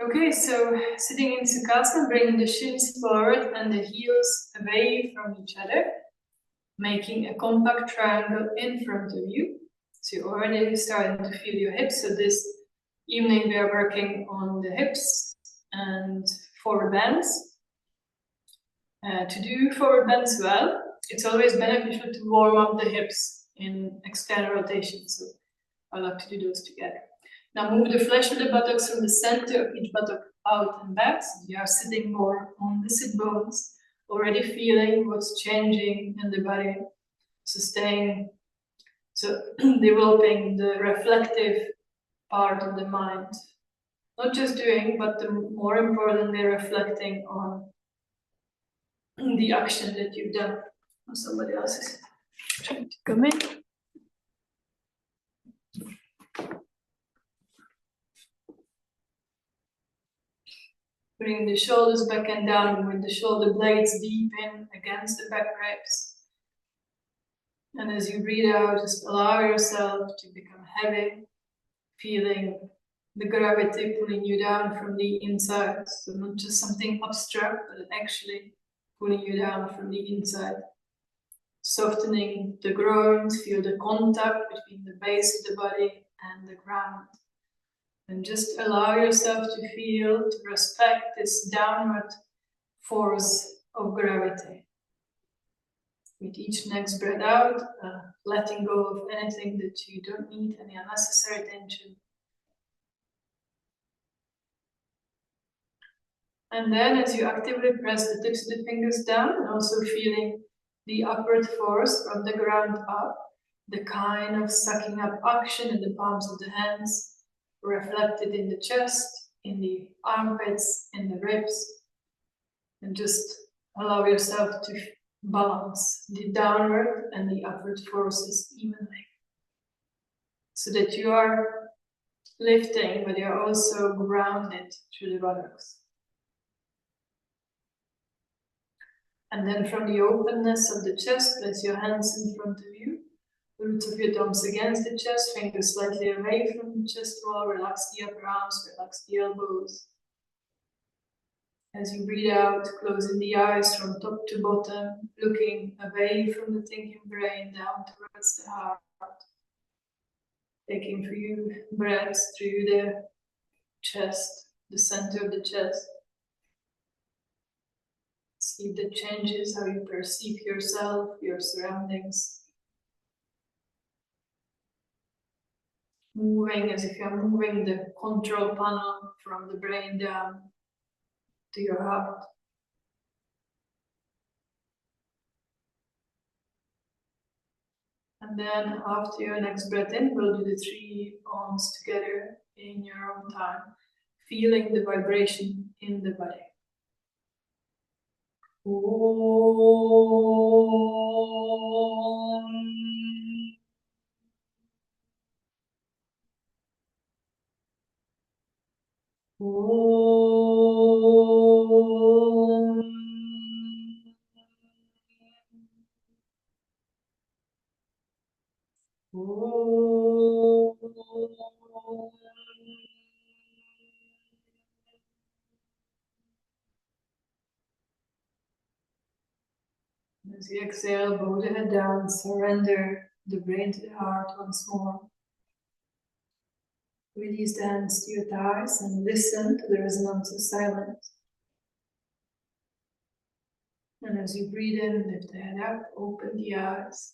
Okay, so sitting in Sukhasana, bringing the shins forward and the heels away from each other, making a compact triangle in front of you. So you're already starting to feel your hips. So this evening we are working on the hips and forward bends. To do forward bends well, it's always beneficial to warm up the hips in external rotation. So I like to do those together. Now move the flesh of the buttocks from the center of each buttock out and back. So you are sitting more on the sit bones, already feeling what's changing in the body. So developing the reflective part of the mind. Not just doing, but more importantly, reflecting on the action that you've done. Or somebody else is trying to come in. Bring the shoulders back and down with the shoulder blades deep in against the back ribs. And as you breathe out, just allow yourself to become heavy, feeling the gravity pulling you down from the inside. So not just something abstract, but actually pulling you down from the inside. Softening the groins, feel the contact between the base of the body and the ground. And just allow yourself to feel, to respect this downward force of gravity. With each next breath out, letting go of anything that you don't need, any unnecessary tension. And then as you actively press the tips of the fingers down, and also feeling the upward force from the ground up, the kind of sucking up action in the palms of the hands, reflected in the chest, in the armpits, in the ribs, and just allow yourself to balance the downward and the upward forces evenly, so that you are lifting, but you're also grounded through the buttocks. And then from the openness of the chest, place your hands in front of you. Roots of your thumbs against the chest, fingers slightly away from the chest wall. Relax the upper arms, relax the elbows. As you breathe out, closing the eyes from top to bottom, looking away from the thinking brain down towards the heart. Taking for you breaths through the chest, the center of the chest. See if that changes how you perceive yourself, your surroundings. Moving as if you're moving the control panel from the brain down to your heart. And then after your next breath in, we'll do the 3 arms together in your own time, feeling the vibration in the body. As you exhale, bow the head down, surrender the brain to the heart once more. Release the hands to your thighs and listen to the resonance of silence. And as you breathe in, lift the head up, open the eyes,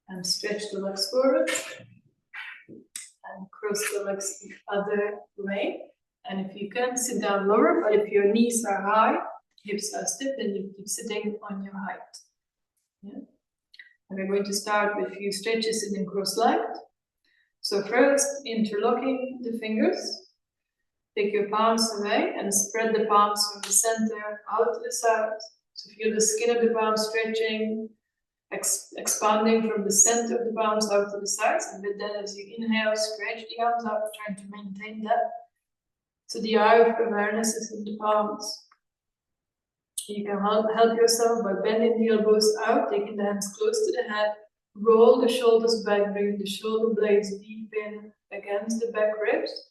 and stretch the legs forward. And cross the legs the other way. And if you can, sit down lower, but if your knees are high, hips are stiff, then you keep sitting on your height. Yeah. And we're going to start with a few stretches sitting cross-legged. So first, interlocking the fingers. Take your palms away and spread the palms from the center out to the side. So feel the skin of the palms stretching, expanding from the center of the palms out to the sides. And with that, as you inhale, stretch the arms out, trying to maintain that. So the eye of awareness is in the palms. You can help yourself by bending the elbows out, taking the hands close to the head, roll the shoulders back, bring the shoulder blades deep in against the back ribs.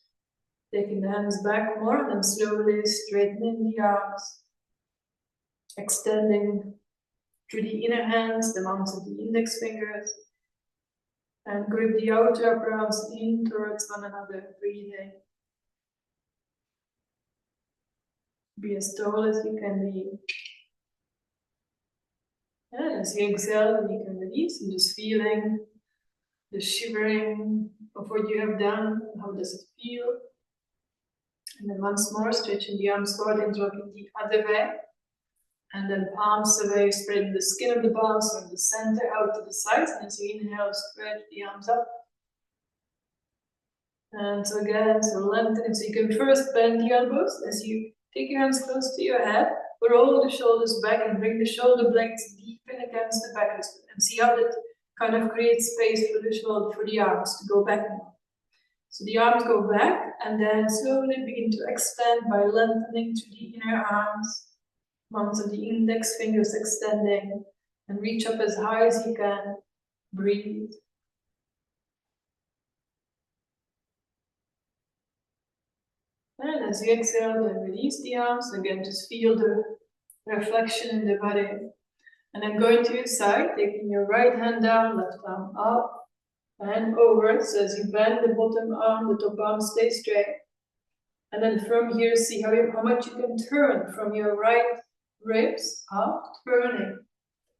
Taking the hands back more and then slowly straightening the arms. Extending through the inner hands, the mounts of the index fingers. And grip the outer upper arms in towards one another, breathing. Be as tall as you can be. And as you exhale, you can release and just feeling the shivering of what you have done. How does it feel? And then once more, stretching the arms forward and rocking the other way. And then palms away, spreading the skin of the palms from the center out to the sides. And as you inhale, stretch the arms up. And so again, so lengthen. So you can first bend the elbows as you take your hands close to your head. Roll the shoulders back and bring the shoulder blades deep in against the back. And see how that kind of creates space for the shoulder, for the arms to go back now. So the arms go back and then slowly begin to extend by lengthening to the inner arms. Mounts of the index fingers extending and reach up as high as you can. Breathe. And as you exhale, then release the arms. Again, just feel the reflection in the body. And then going to your side, taking your right hand down, left arm up and over. So as you bend the bottom arm, the top arm stays straight. And then from here, see how much you can turn from your right ribs up, turning.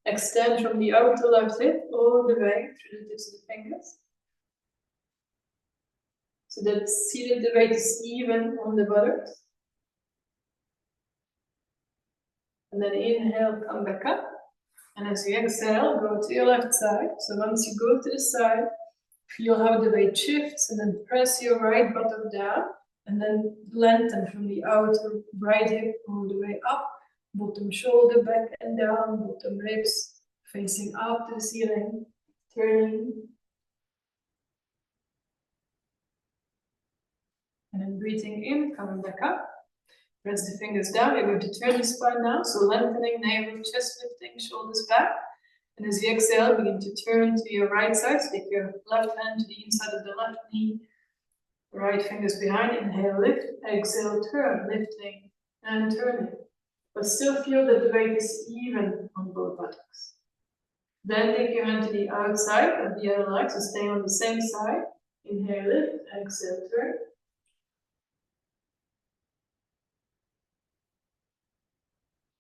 Extend from the outer left hip all the way through the tips of the fingers. So that see that the weight is even on the buttocks. And then inhale, come back up. And as you exhale, go to your left side. So once you go to the side, feel how the weight shifts and then press your right bottom down and then lengthen from the outer right hip all the way up. Bottom shoulder back and down, bottom ribs facing up to the ceiling, turning. And then breathing in, coming back up. Press the fingers down. You're going to turn the spine now. So lengthening, navel, chest lifting, shoulders back. And as you exhale, begin to turn to your right side. So take your left hand to the inside of the left knee. Right fingers behind. Inhale, lift. Exhale, turn. Lifting and turning. But still feel that the weight is even on both buttocks. Then take your hand to the outside of the other leg. So stay on the same side. Inhale, lift. Exhale, turn.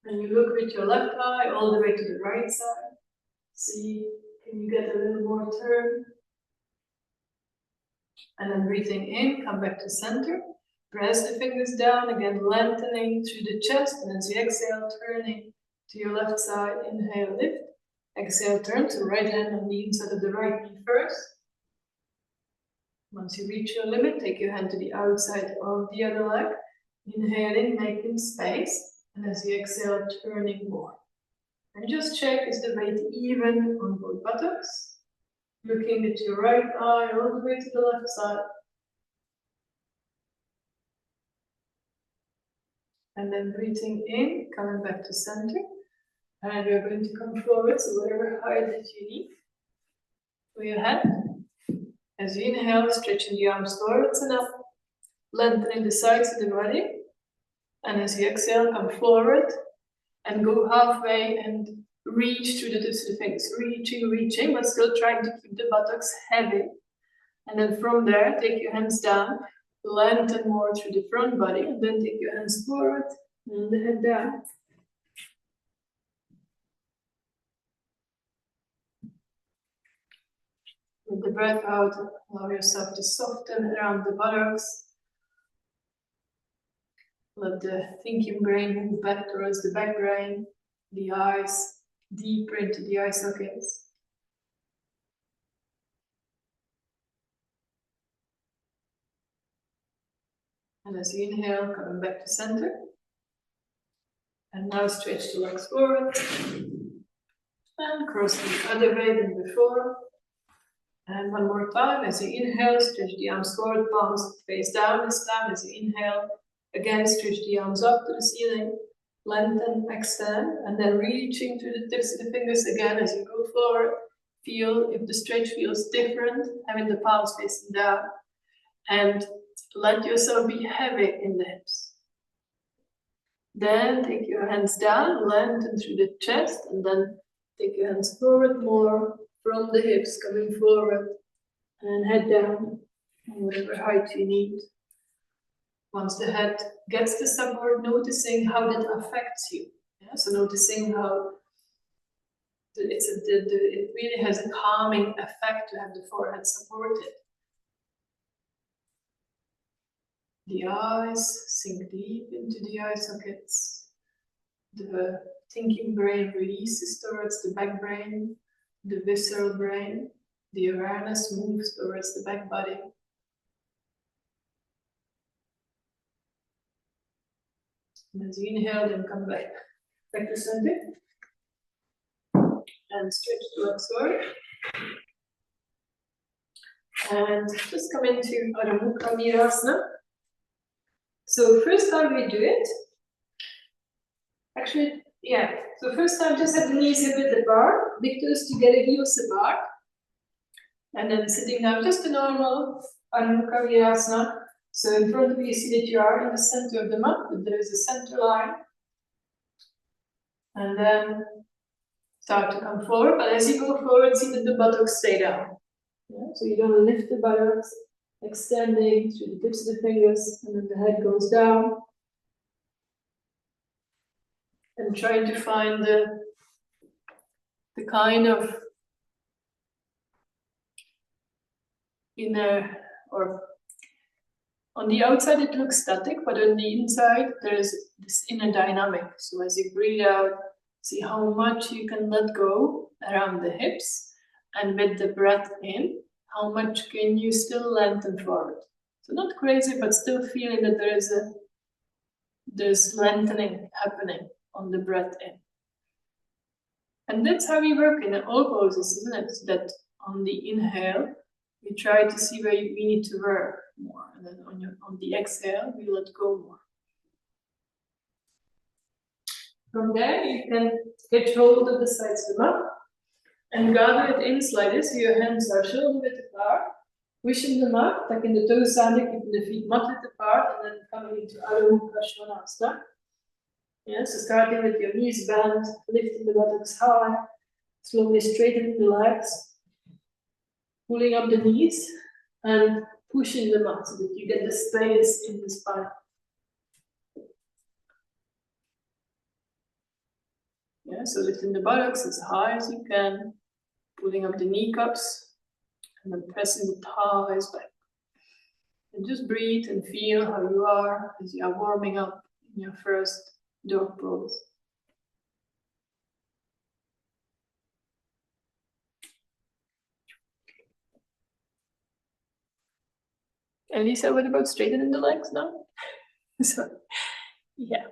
And you look with your left eye all the way to the right side. See, can you get a little more turn? And then breathing in, come back to center. Press the fingers down, again lengthening through the chest. And as you exhale, turning to your left side. Inhale, lift. Exhale, turn to right hand on the inside of the right knee first. Once you reach your limit, take your hand to the outside of the other leg. Inhaling, making space. And as you exhale, turning more. And just check, is the weight even on both buttocks? Looking at your right eye all the way to the left side. And then breathing in, coming back to center. And you're going to come forward, so whatever height that you need for your head. As you inhale, stretching the arms forwards and up. Lengthening the sides of the body. And as you exhale, come forward and go halfway and reach through the tips of the fingers. Reaching, but still trying to keep the buttocks heavy. And then from there, take your hands down, lengthen more through the front body, and then take your hands forward and the head down. With the breath out, allow yourself to soften around the buttocks. Let the thinking brain move back towards the back brain, the eyes, deeper into the eye sockets. And as you inhale, coming back to center. And now stretch the legs forward. And cross the other way than before. And one more time, as you inhale, stretch the arms forward, palms face down this time. As you inhale, again, stretch the arms up to the ceiling, lengthen, extend, and then reaching through the tips of the fingers again as you go forward. Feel if the stretch feels different, having the palms facing down. And Let yourself be heavy in the hips. Then take your hands down, lengthen through the chest, and then take your hands forward more from the hips, coming forward, and head down, whatever height you need. Once the head gets to support, noticing how that affects you. Yeah? So noticing how it really has a calming effect to have the forehead supported. The eyes sink deep into the eye sockets. The thinking brain releases towards the back brain, the visceral brain. The awareness moves towards the back body. And as you inhale, then come back to center. And stretch the legs forward. And just come into Adho Mukha Virasana. So first time we do it, actually, yeah. So first time just have the knees a bit apart, big toes together, heels apart. And then sitting down, just a normal Adho Mukha Virasana. So in front of you, you see that you are in the center of the mat, but there is a center line. And then start to come forward, but as you go forward, see that the buttocks stay down. Yeah? So you don't lift the buttocks, extending through the tips of the fingers, and then the head goes down. And trying to find the kind of inner, or on the outside it looks static, but on the inside there is this inner dynamic. So as you breathe out, see how much you can let go around the hips, and with the breath in, how much can you still lengthen forward. So not crazy, but still feeling that there's lengthening happening on the breath in. And that's how we work in all poses, isn't it? That on the inhale, we try to see where we need to work more. And then on the exhale, we let go more. From there, you can get hold of the sides of the mat and gather it in slightly, so your hands are shoulder width apart, pushing the mat, tucking the toes under, keeping the feet mat width apart, and then coming into Adho Mukha Svanasana. Yeah, so starting with your knees bent, lifting the buttocks high, slowly straightening the legs, pulling up the knees, and pushing the mat so that you get the space in the spine. Yeah, so lifting the buttocks as high as you can, pulling up the kneecaps, and then pressing the thighs back. And just breathe and feel how you are as you are warming up in your first dog pose. And Lisa, what about straightening the legs now? So, yeah.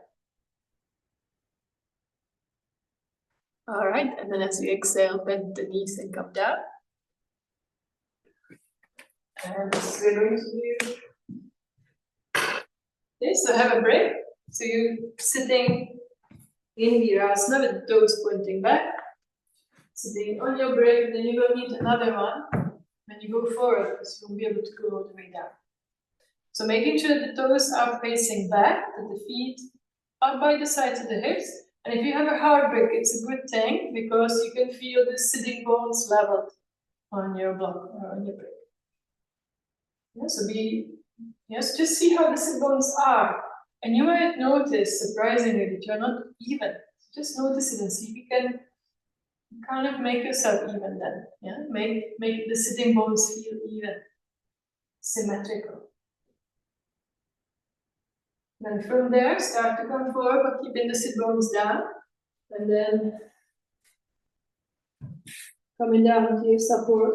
All right, and then as you exhale, bend the knees and come down. And this we're going to do. Okay, so have a break. So you're sitting in Virasana with the toes pointing back. Sitting on your break, then you will need another one when you go forward, because you won't be able to go all the way down. So making sure the toes are facing back, that the feet are by the sides of the hips. And if you have a hard break, it's a good thing, because you can feel the sitting bones leveled on your block or on your break. Yeah, so just see how the sit bones are. And you might notice, surprisingly, that you're not even. Just notice it and see if you can kind of make yourself even then. Yeah, make the sitting bones feel even, symmetrical. Then from there, start to come forward, but keeping the sit bones down. And then coming down to your support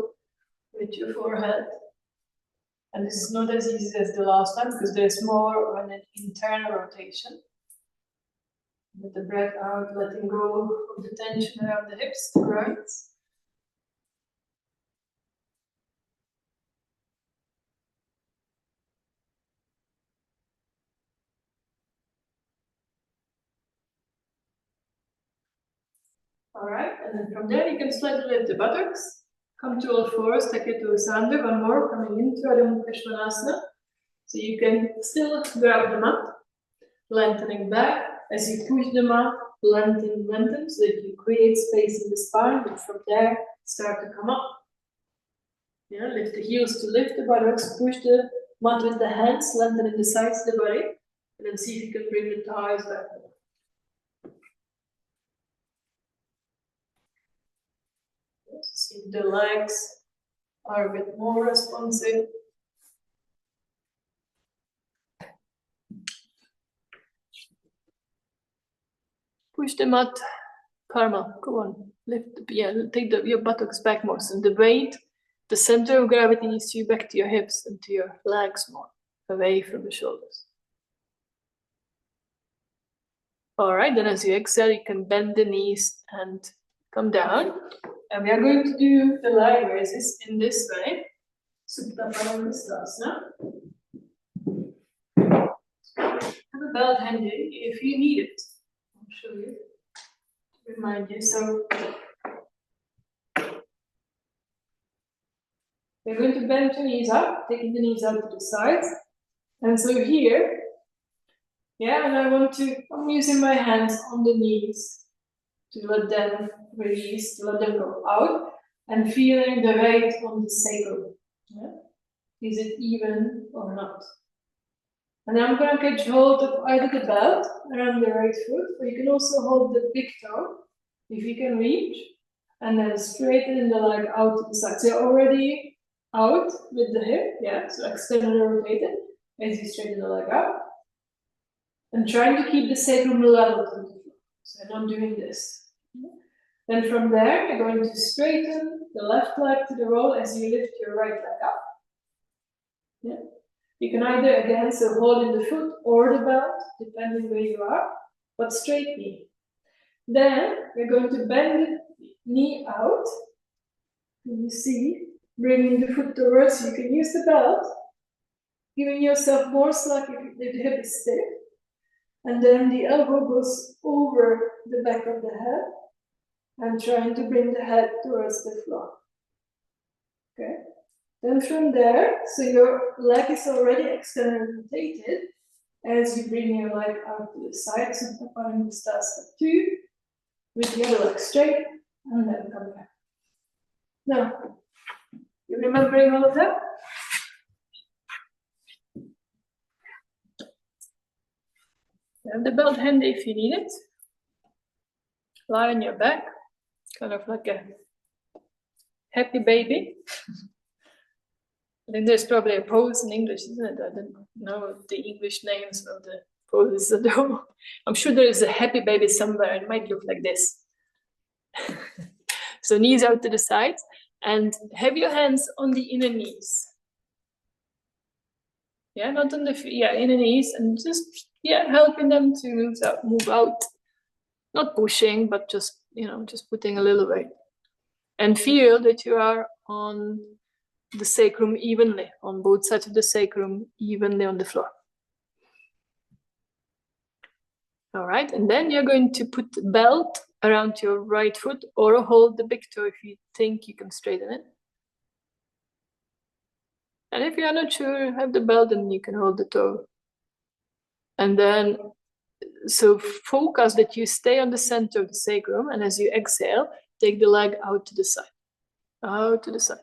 with your forehead. And this is not as easy as the last time, because there's more on an internal rotation. With the breath out, letting go of the tension around the hips, the groins. All right, and then from there you can slightly lift the buttocks, come to all fours, take your toes under, one more, coming into Adho Mukha Svanasana. So you can still grab the mat, lengthening back. As you push the mat, lengthen, so that you create space in the spine, and from there, start to come up. Yeah, lift the heels to lift the buttocks, push the mat with the hands, lengthen in the sides of the body, and then see if you can bring the thighs back. See if the legs are a bit more responsive. Push the mat, Karma, go on. Lift, take your buttocks back more. So the weight, the center of gravity needs to be back to your hips and to your legs more, away from the shoulders. All right, then as you exhale, you can bend the knees and come down. And we are going to do the leg raises in this way. Supta Paramestasana. Have a belt handy if you need it. I'll show you. Remind you. So we're going to bend your knees up, taking the knees out to the sides. And so here, and I'm using my hands on the knees to let them release, to let them go out, and feeling the weight on the sacrum. Yeah? Is it even or not? And I'm going to catch hold of either the belt around the right foot, or you can also hold the big toe, if you can reach, and then straighten the leg out to the side. So you're already out with the hip, so extended or rotated, as you straighten the leg out. And trying to keep the sacrum level to the floor. So I'm not doing this. Then from there, you're going to straighten the left leg to the roll as you lift your right leg up. Yeah. You can either, again, hold in the foot or the belt, depending where you are, but straight knee. Then we're going to bend the knee out. And you see, bringing the foot towards you. You can use the belt, giving yourself more slack if the hip is stiff. And then the elbow goes over the back of the head and trying to bring the head towards the floor. Okay. Then from there, so your leg is already extended and rotated. As you bring your leg out to the side, Supta Paramestasana 2, with the other leg straight, and then come back. Now, you remembering all of that? You have the belt handy if you need it. Lie on your back, kind of like a happy baby. I think there's probably a pose in English, isn't it? I don't know the English names of the poses at all. I'm sure there is a happy baby somewhere. It might look like this. So knees out to the sides, and have your hands on the inner knees. Yeah, not on the inner knees, and just helping them to move out. Not pushing, but just just putting a little weight. And feel that you are on the sacrum evenly, on both sides of the sacrum, evenly on the floor. All right, and then you're going to put the belt around your right foot, or hold the big toe if you think you can straighten it. And if you are not sure, have the belt, and you can hold the toe. And then, so focus that you stay on the center of the sacrum, and as you exhale, take the leg out to the side. Out to the side.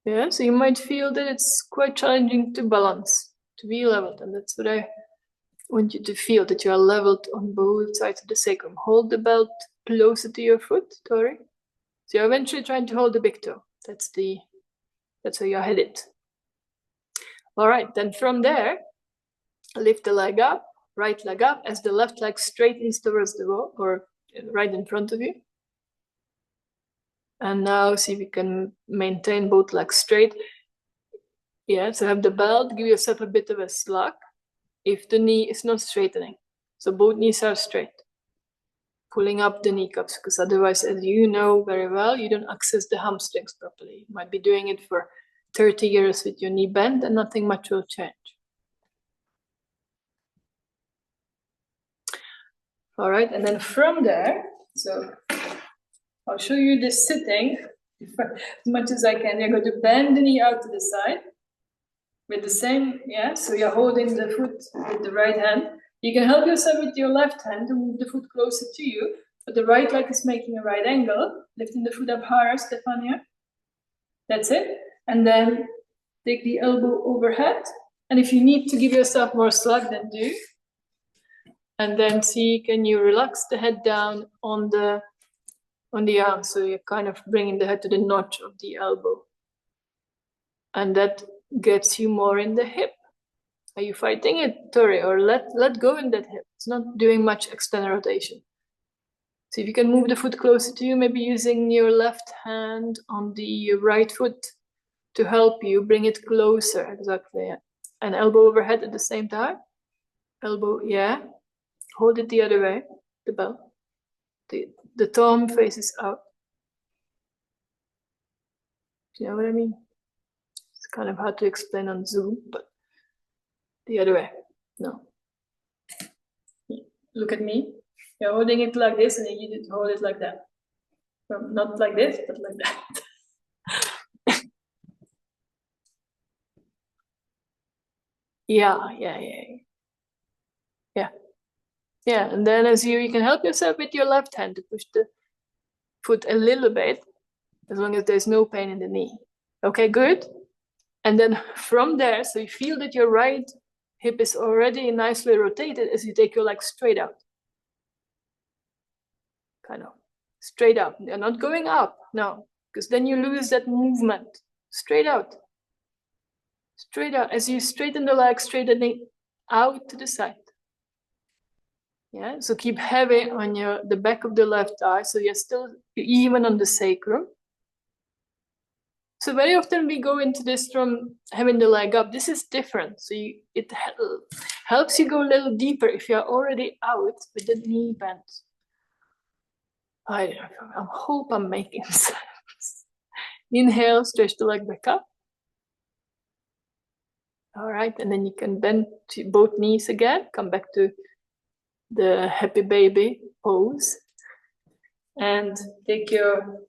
Yeah, so you might feel that it's quite challenging to balance, to be leveled, and that's what I want you to feel, that you are leveled on both sides of the sacrum. Hold the belt closer to your foot, Tori. So you're eventually trying to hold the big toe. That's where you're headed. All right, then from there, lift the leg up, right leg up, as the left leg straightens towards the wall, or right in front of you. And now see if you can maintain both legs straight. Yeah, so have the belt, give yourself a bit of a slack if the knee is not straightening. So both knees are straight. Pulling up the kneecaps, because otherwise, as you know very well, you don't access the hamstrings properly. You might be doing it for 30 years with your knee bent and nothing much will change. All right, and then from there, so I'll show you this sitting as much as I can. You're going to bend the knee out to the side. with the same, yeah, so you're holding the foot with the right hand. You can help yourself with your left hand to move the foot closer to you, but the right leg is making a right angle, lifting the foot up higher, Stefania. That's it. And then take the elbow overhead. And if you need to give yourself more slack, then do. And then see, can you relax the head down on the arm, so you're kind of bringing the head to the notch of the elbow. And that gets you more in the hip. Are you fighting it, Tori? Or let go in that hip. It's not doing much external rotation. So if you can move the foot closer to you, maybe using your left hand on the right foot to help you bring it closer. Exactly, yeah. And elbow overhead at the same time. Elbow, yeah. Hold it the other way, the bell. The thumb faces out. Do you know what I mean? It's kind of hard to explain on Zoom, but the other way. No. Look at me. You're holding it like this, and then you need to hold it like that. Well, not like this, but like that. Yeah. Yeah, and then as you can help yourself with your left hand to push the foot a little bit, as long as there's no pain in the knee. Okay, good. And then from there, so you feel that your right hip is already nicely rotated as you take your leg straight out. Kind of straight up. They're not going up, no, because then you lose that movement. Straight out. Straight out. As you straighten the leg, straighten it out to the side. Yeah, so keep heavy on the back of the left thigh, so you're still even on the sacrum. So very often we go into this from having the leg up. This is different. So it helps you go a little deeper if you're already out with the knee bent. I hope I'm making sense. Inhale, stretch the leg back up. All right, and then you can bend to both knees again. Come back to the happy baby pose. And take your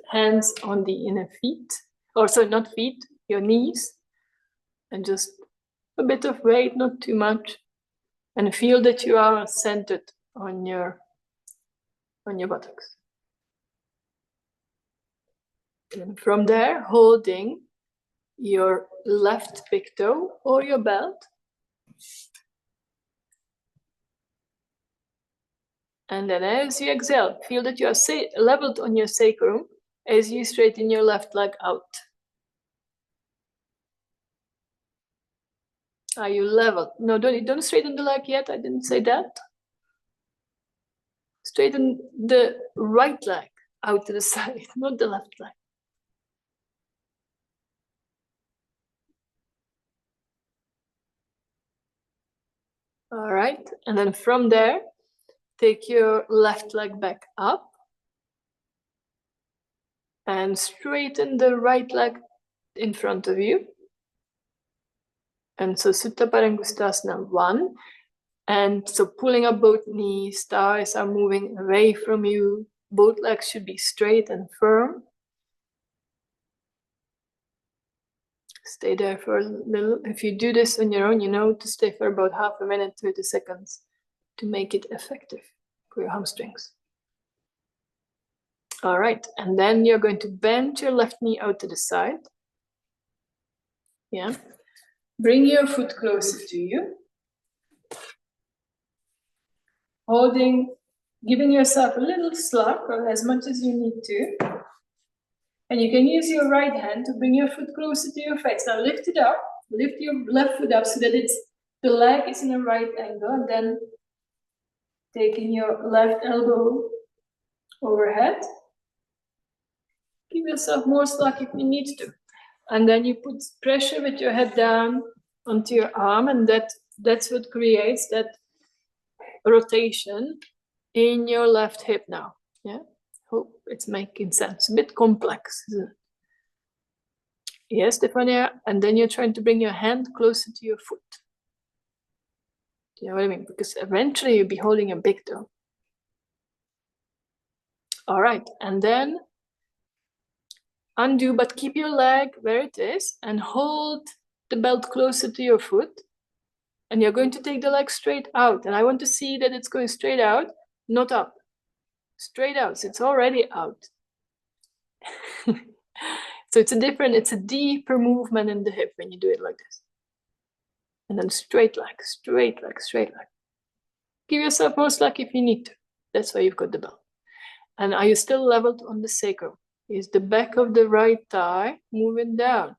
hands on the inner feet. Or sorry, not feet, your knees. And just a bit of weight, not too much. And feel that you are centered on your buttocks. And from there, holding your left big toe or your belt. And then as you exhale, feel that you are leveled on your sacrum as you straighten your left leg out. Are you leveled? No, don't straighten the leg yet. I didn't say that. Straighten the right leg out to the side, not the left leg. All right, and then from there, take your left leg back up and straighten the right leg in front of you. And so Supta Parangustasana 1. And so pulling up both knees, thighs are moving away from you. Both legs should be straight and firm. Stay there for a little. If you do this on your own, you know to stay for about half a minute, 30 seconds to make it effective for your hamstrings. All right, and then you're going to bend your left knee out to the side. Yeah. Bring your foot closer to you. Holding, giving yourself a little slack or as much as you need to. And you can use your right hand to bring your foot closer to your face. Now lift it up, lift your left foot up so that the leg is in a right angle, and then taking your left elbow overhead. Give yourself more slack if you need to. And then you put pressure with your head down onto your arm, and that's what creates that rotation in your left hip now. Yeah, hope it's making sense. A bit complex, isn't it? Yes, Stefania, and then you're trying to bring your hand closer to your foot. Do you know what I mean? Because eventually you'll be holding a big toe. All right, and then undo, but keep your leg where it is and hold the belt closer to your foot. And you're going to take the leg straight out. And I want to see that it's going straight out, not up. Straight out, so it's already out. So it's a deeper movement in the hip when you do it like this. And then straight leg, straight leg, straight leg. Give yourself more slack if you need to. That's why you've got the belt. And are you still leveled on the sacrum? Is the back of the right thigh moving down?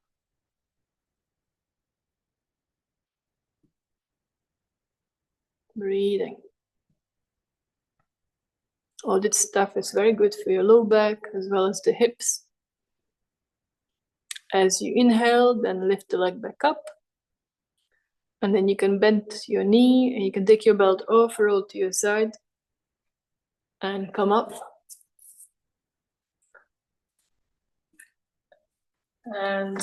Breathing. All this stuff is very good for your low back as well as the hips. As you inhale, then lift the leg back up. And then you can bend your knee and you can take your belt off, roll to your side and come up. And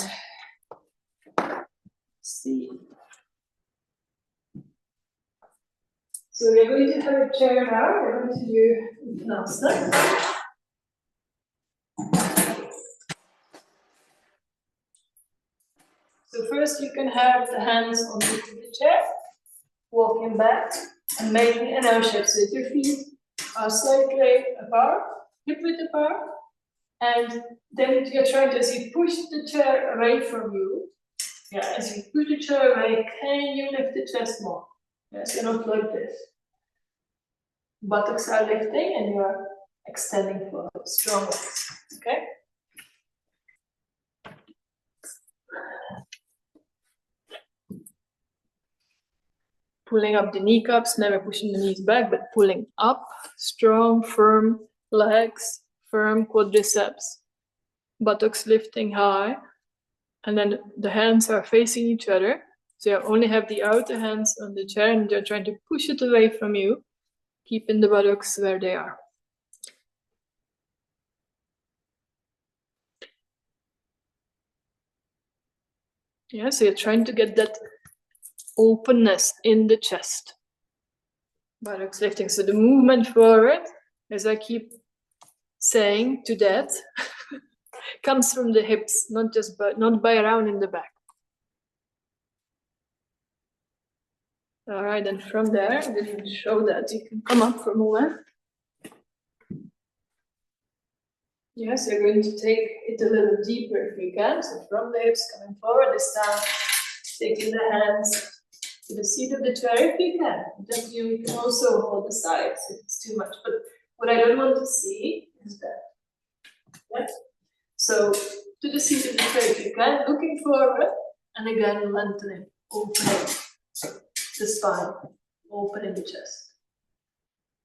see. So we're going to have a chair now. We're going to do Uttanasana. So first you can have the hands on the chair, walking back and making an L shape. So your feet are slightly apart, hip width apart. And then you're trying to, as you push the chair away from you, as you push the chair away, can you lift the chest more? Yes, you're not like this. Buttocks are lifting and you're extending for strong legs, okay? Pulling up the kneecaps, never pushing the knees back, but pulling up, strong, firm legs, firm quadriceps, buttocks lifting high, and then the hands are facing each other. So you only have the outer hands on the chair and you're trying to push it away from you, keeping the buttocks where they are. Yeah, so you're trying to get that openness in the chest. Buttocks lifting. So the movement forward, as I keep saying to that, comes from the hips, not by around in the back. All right, and from there, I didn't show that. You can come up for a moment. Yes, you're going to take it a little deeper if you can. So from the hips, coming forward, this time, taking the hands to the seat of the chair if you can. Then you can also hold the sides if it's too much. But what I don't want to see is that. Yes? So to the seat of the chair if you can, looking forward, and again lengthening, opening the spine, opening the chest.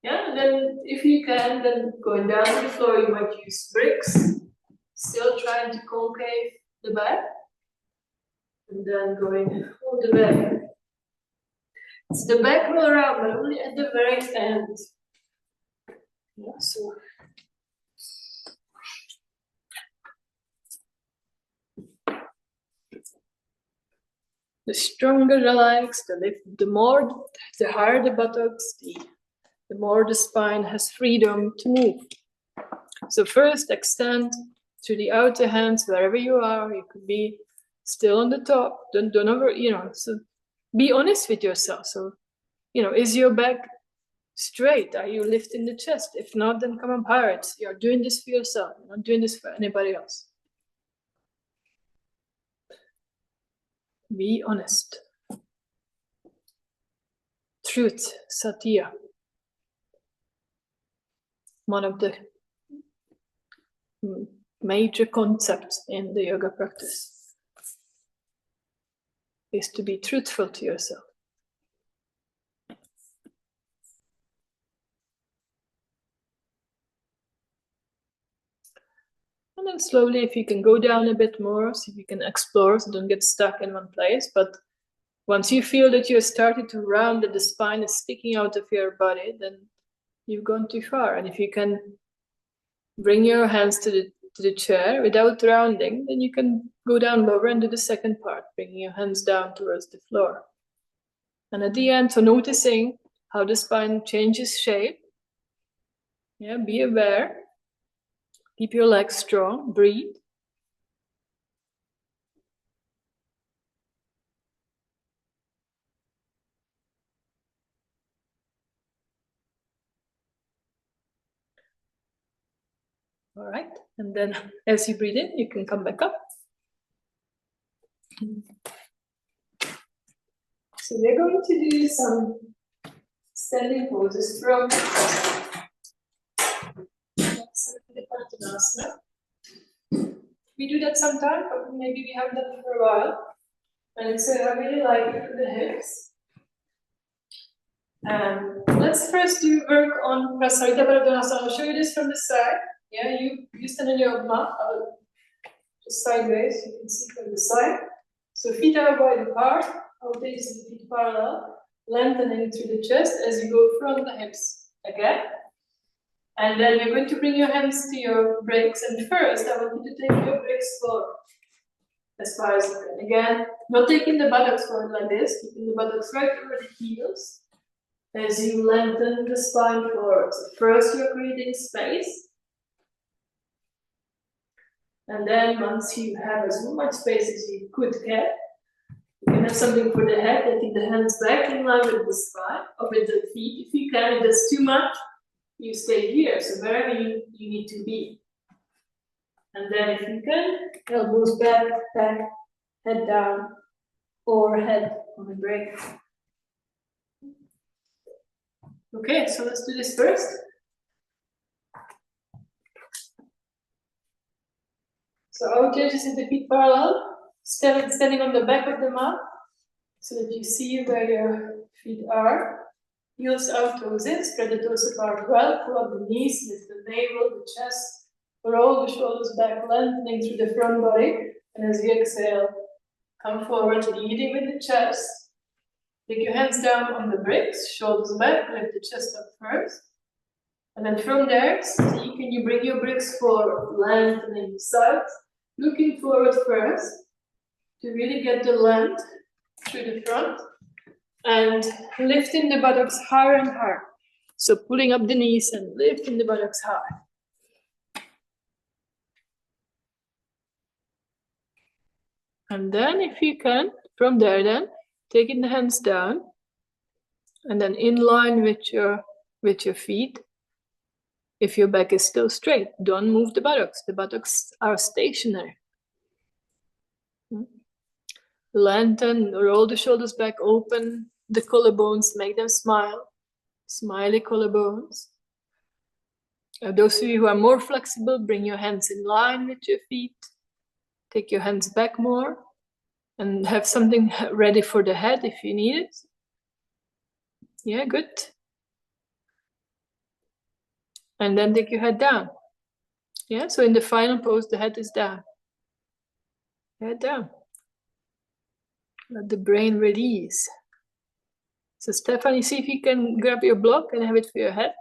Yeah, and then if you can, then going down to the floor, you might use bricks, still trying to concave the back, and then going all the way. So the back will around, but only at the very end. Yeah, so. The stronger the legs, the higher the buttocks, the more the spine has freedom to move. So first extend to the outer hands wherever you are. You could be still on the top. Don't over, so be honest with yourself. So, is your back straight? Are you lifting the chest? If not, then come up higher. You're doing this for yourself. You're not doing this for anybody else. Be honest. Truth, satya. One of the major concepts in the yoga practice is to be truthful to yourself. And then slowly, if you can go down a bit more, so you can explore, so don't get stuck in one place. But once you feel that you're starting to round, that the spine is sticking out of your body, then you've gone too far. And if you can bring your hands to the chair without rounding, then you can go down lower and do the second part, bringing your hands down towards the floor. And at the end, so noticing how the spine changes shape. Yeah, be aware. Keep your legs strong, breathe. All right, and then as you breathe in, you can come back up. So we're going to do some standing poses from we do that sometimes, but maybe we haven't done it for a while. And it's I really like it for the hips. Let's first do work on Prasarita Baladhanasana. I'll show you this from the side. Yeah, you stand on your mat, just sideways, you can see from the side. So feet are wide apart, rotate the feet parallel, lengthening through the chest as you go from the hips. Okay? And then you're going to bring your hands to your breaks. And first, I want you to take your breaks forward as far as you can. Again, not taking the buttocks forward like this, keeping the buttocks right over the heels as you lengthen the spine forward. So first, you're creating space. And then once you have as much space as you could get, you can have something for the head, taking the hands back in line with the spine, or with the feet. If you can, if that's too much, you stay here. So wherever you need to be. And then if you can, elbows back, head down, or head on the break. Okay, so let's do this first. So our change is in the feet parallel, standing on the back of the mat, so that you see where your feet are. Heels out, toes in, spread the toes apart well, pull up the knees, lift the navel, the chest, roll the shoulders back, lengthening through the front body. And as you exhale, come forward, leading with the chest. Take your hands down on the bricks, shoulders back, lift the chest up first. And then from there, see, can you bring your bricks forward, lengthening the sides, looking forward first to really get the length through the front, and lifting the buttocks higher and higher. So pulling up the knees and lifting the buttocks high. And then if you can, from there then, taking the hands down, and then in line with your feet. If your back is still straight, don't move the buttocks. The buttocks are stationary. Lengthen, roll the shoulders back, open the collarbones, make them smile. Smiley collarbones. Those of you who are more flexible, bring your hands in line with your feet. Take your hands back more. And have something ready for the head if you need it. Yeah, good. And then take your head down. Yeah, so in the final pose, the head is down. Head down. Let the brain release. So Stephanie, see if you can grab your block and have it for your head.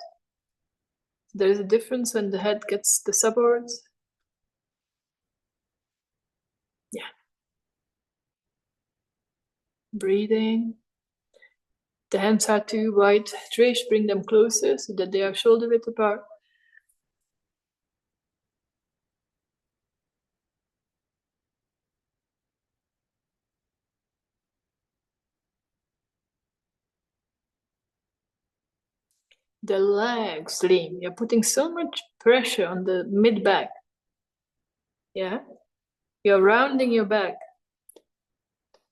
There is a difference when the head gets the supports. Yeah. Breathing. The hands are too wide. Trish, bring them closer so that they are shoulder width apart. The legs lean. You're putting so much pressure on the mid back. Yeah. You're rounding your back.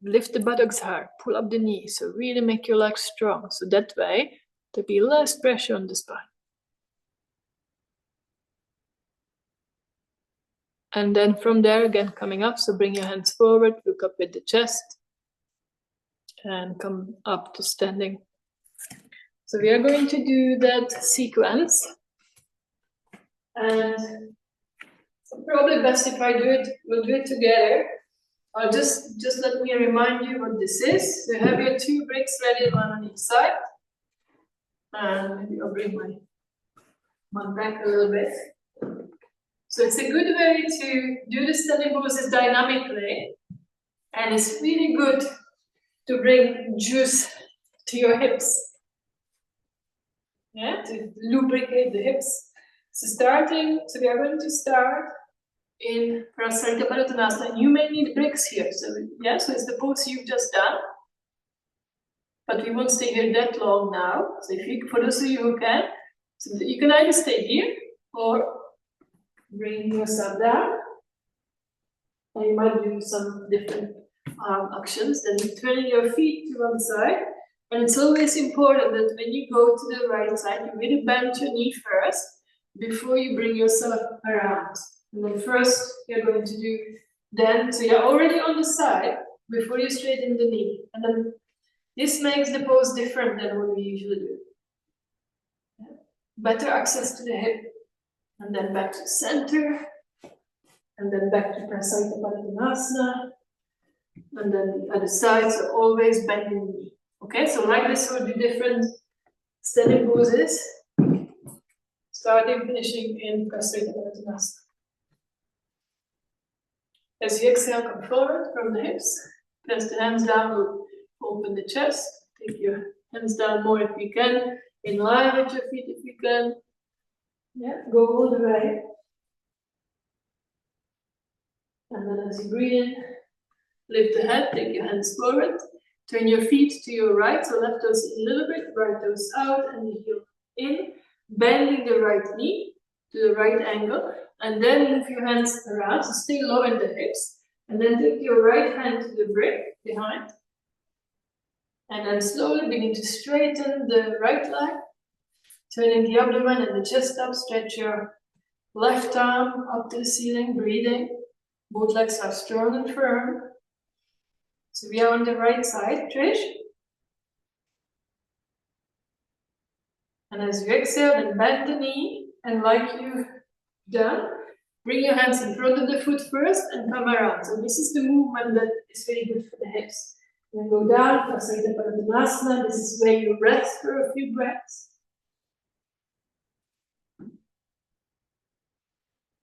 Lift the buttocks high. Pull up the knees. So really make your legs strong. So that way there'll be less pressure on the spine. And then from there again coming up. So bring your hands forward. Look up with the chest. And come up to standing. So we are going to do that sequence. And probably best if I do it, we'll do it together. Just let me remind you what this is. So you have your two bricks ready, one on each side. And maybe I'll bring my one back a little bit. So it's a good way to do the standing poses dynamically. And it's really good to bring juice to your hips. Yeah, to lubricate the hips. So we are going to start in Prasarita Baladhanasana. You may need bricks here. So yeah, so it's the pose you've just done. But we won't stay here that long now. So if you, for those of you who can, so you can either stay here or Bring yourself down. And you might do some different actions. Then you turn your feet to one side. And it's always important that when you go to the right side, you really bend your knee first before you bring yourself around. And then first you're going to do then, so you're already on the side before you straighten the knee. And then this makes the pose different than what we usually do. Yeah. Better access to the hip. And then back to center. And then back to Prasarita Padottanasana. And then the other side, so always bending the knee. Okay, so like this would be different standing poses. Starting, finishing in Prasarita Padottanasana. As you exhale, come forward from the hips. Press the hands down, open the chest. Take your hands down more if you can. In line with your feet if you can. Yeah, go all the way. And then as you breathe in, lift the head, take your hands forward. Turn your feet to your right, so left toes in a little bit, right toes out, and the heel in. Bending the right knee to the right angle. And then move your hands around, so stay low in the hips. And then take your right hand to the brick behind. And then slowly begin to straighten the right leg. Turning the abdomen and the chest up, stretch your left arm up to the ceiling, breathing. Both legs are strong and firm. So we are on the right side, Trish. And as you exhale, then bend the knee. And like you've done, bring your hands in front of the foot first and come around. So this is the movement that is very good for the hips. Then go down, Prasarita Padottanasana. This is where you rest for a few breaths.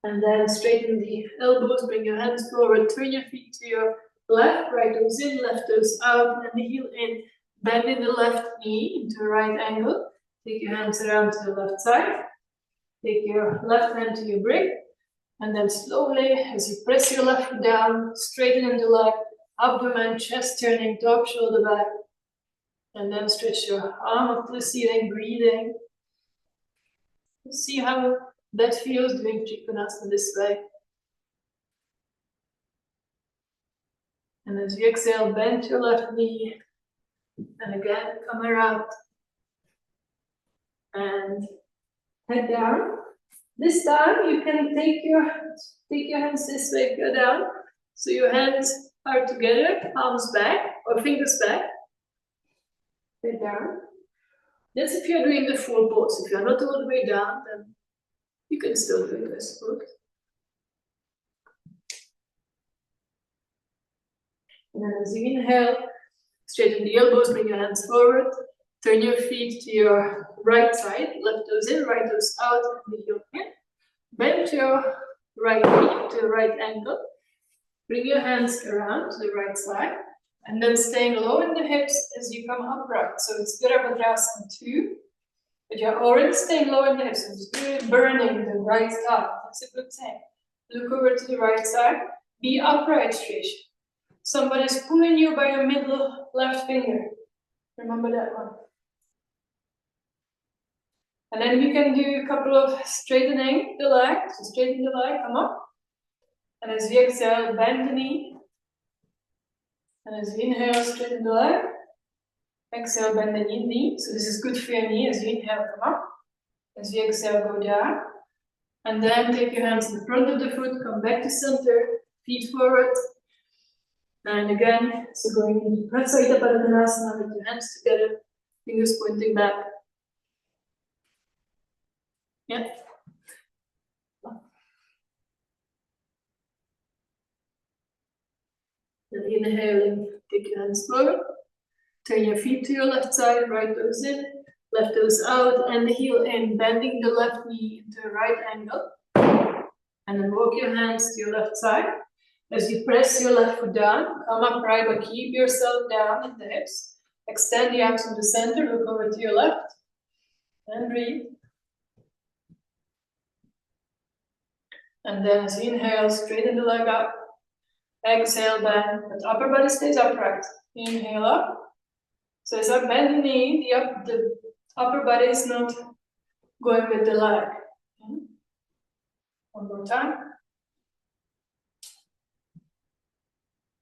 And then straighten the elbows, bring your hands forward, turn your feet to your left, right toes in, left toes out, and the heel in. Bending the left knee into a right angle. Take your hands around to the left side. Take your left hand to your brick. And then slowly, as you press your left foot down, straighten the leg, abdomen, chest turning, top, shoulder back. And then stretch your arm up to the ceiling, breathing. See how that feels doing Trikonasana this way. And as you exhale, bend your left knee. And again, come around. And head down. This time you can take your hands this way, go down. So your hands are together, palms back or fingers back. Head down. That's if you're doing the full pose. If you're not all the way down, then you can still do it, I suppose. And then as you inhale, straighten the elbows, bring your hands forward. Turn your feet to your right side, left toes in, right toes out, and the heel in. Bend your right knee to the right angle. Bring your hands around to the right side. And then staying low in the hips as you come upright. So it's Virabhadrasana 2. But you're already staying low in the hips. So it's really burning the right thigh. That's a good thing. Look over to the right side. Be upright, Trish. Somebody's pulling you by your middle left finger. Remember that one. And then you can do a couple of straightening the leg. So straighten the leg, come up. And as you exhale, bend the knee. And as you inhale, straighten the leg. Exhale, bend the knee. So this is good for your knee. As you inhale, come up. As you exhale, go down. And then take your hands in front of the foot, come back to center, feet forward. And again, so going into Prasarita Padottanasana with your hands together, fingers pointing back. Yeah. Then inhaling, take your hands forward. Turn your feet to your left side, right toes in, left toes out, and the heel in, bending the left knee into a right angle. And then walk your hands to your left side. As you press your left foot down, come upright, but keep yourself down in the hips. Extend the arms from the center, look over to your left, and breathe. And then as you inhale, straighten the leg up. Exhale, bend, but upper body stays upright. Inhale up. So as I bend the knee, the upper body is not going with the leg. One more time.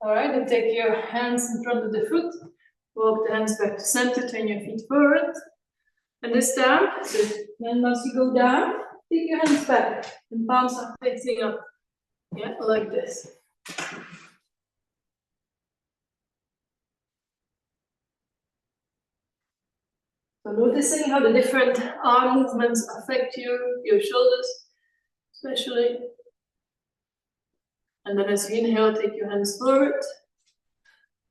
All right, then take your hands in front of the foot. Walk the hands back to center, turn your feet forward. And this time, so then once you go down, take your hands back and palms are facing up. Yeah, like this. So noticing how the different arm movements affect you, your shoulders especially. And then as you inhale, take your hands forward.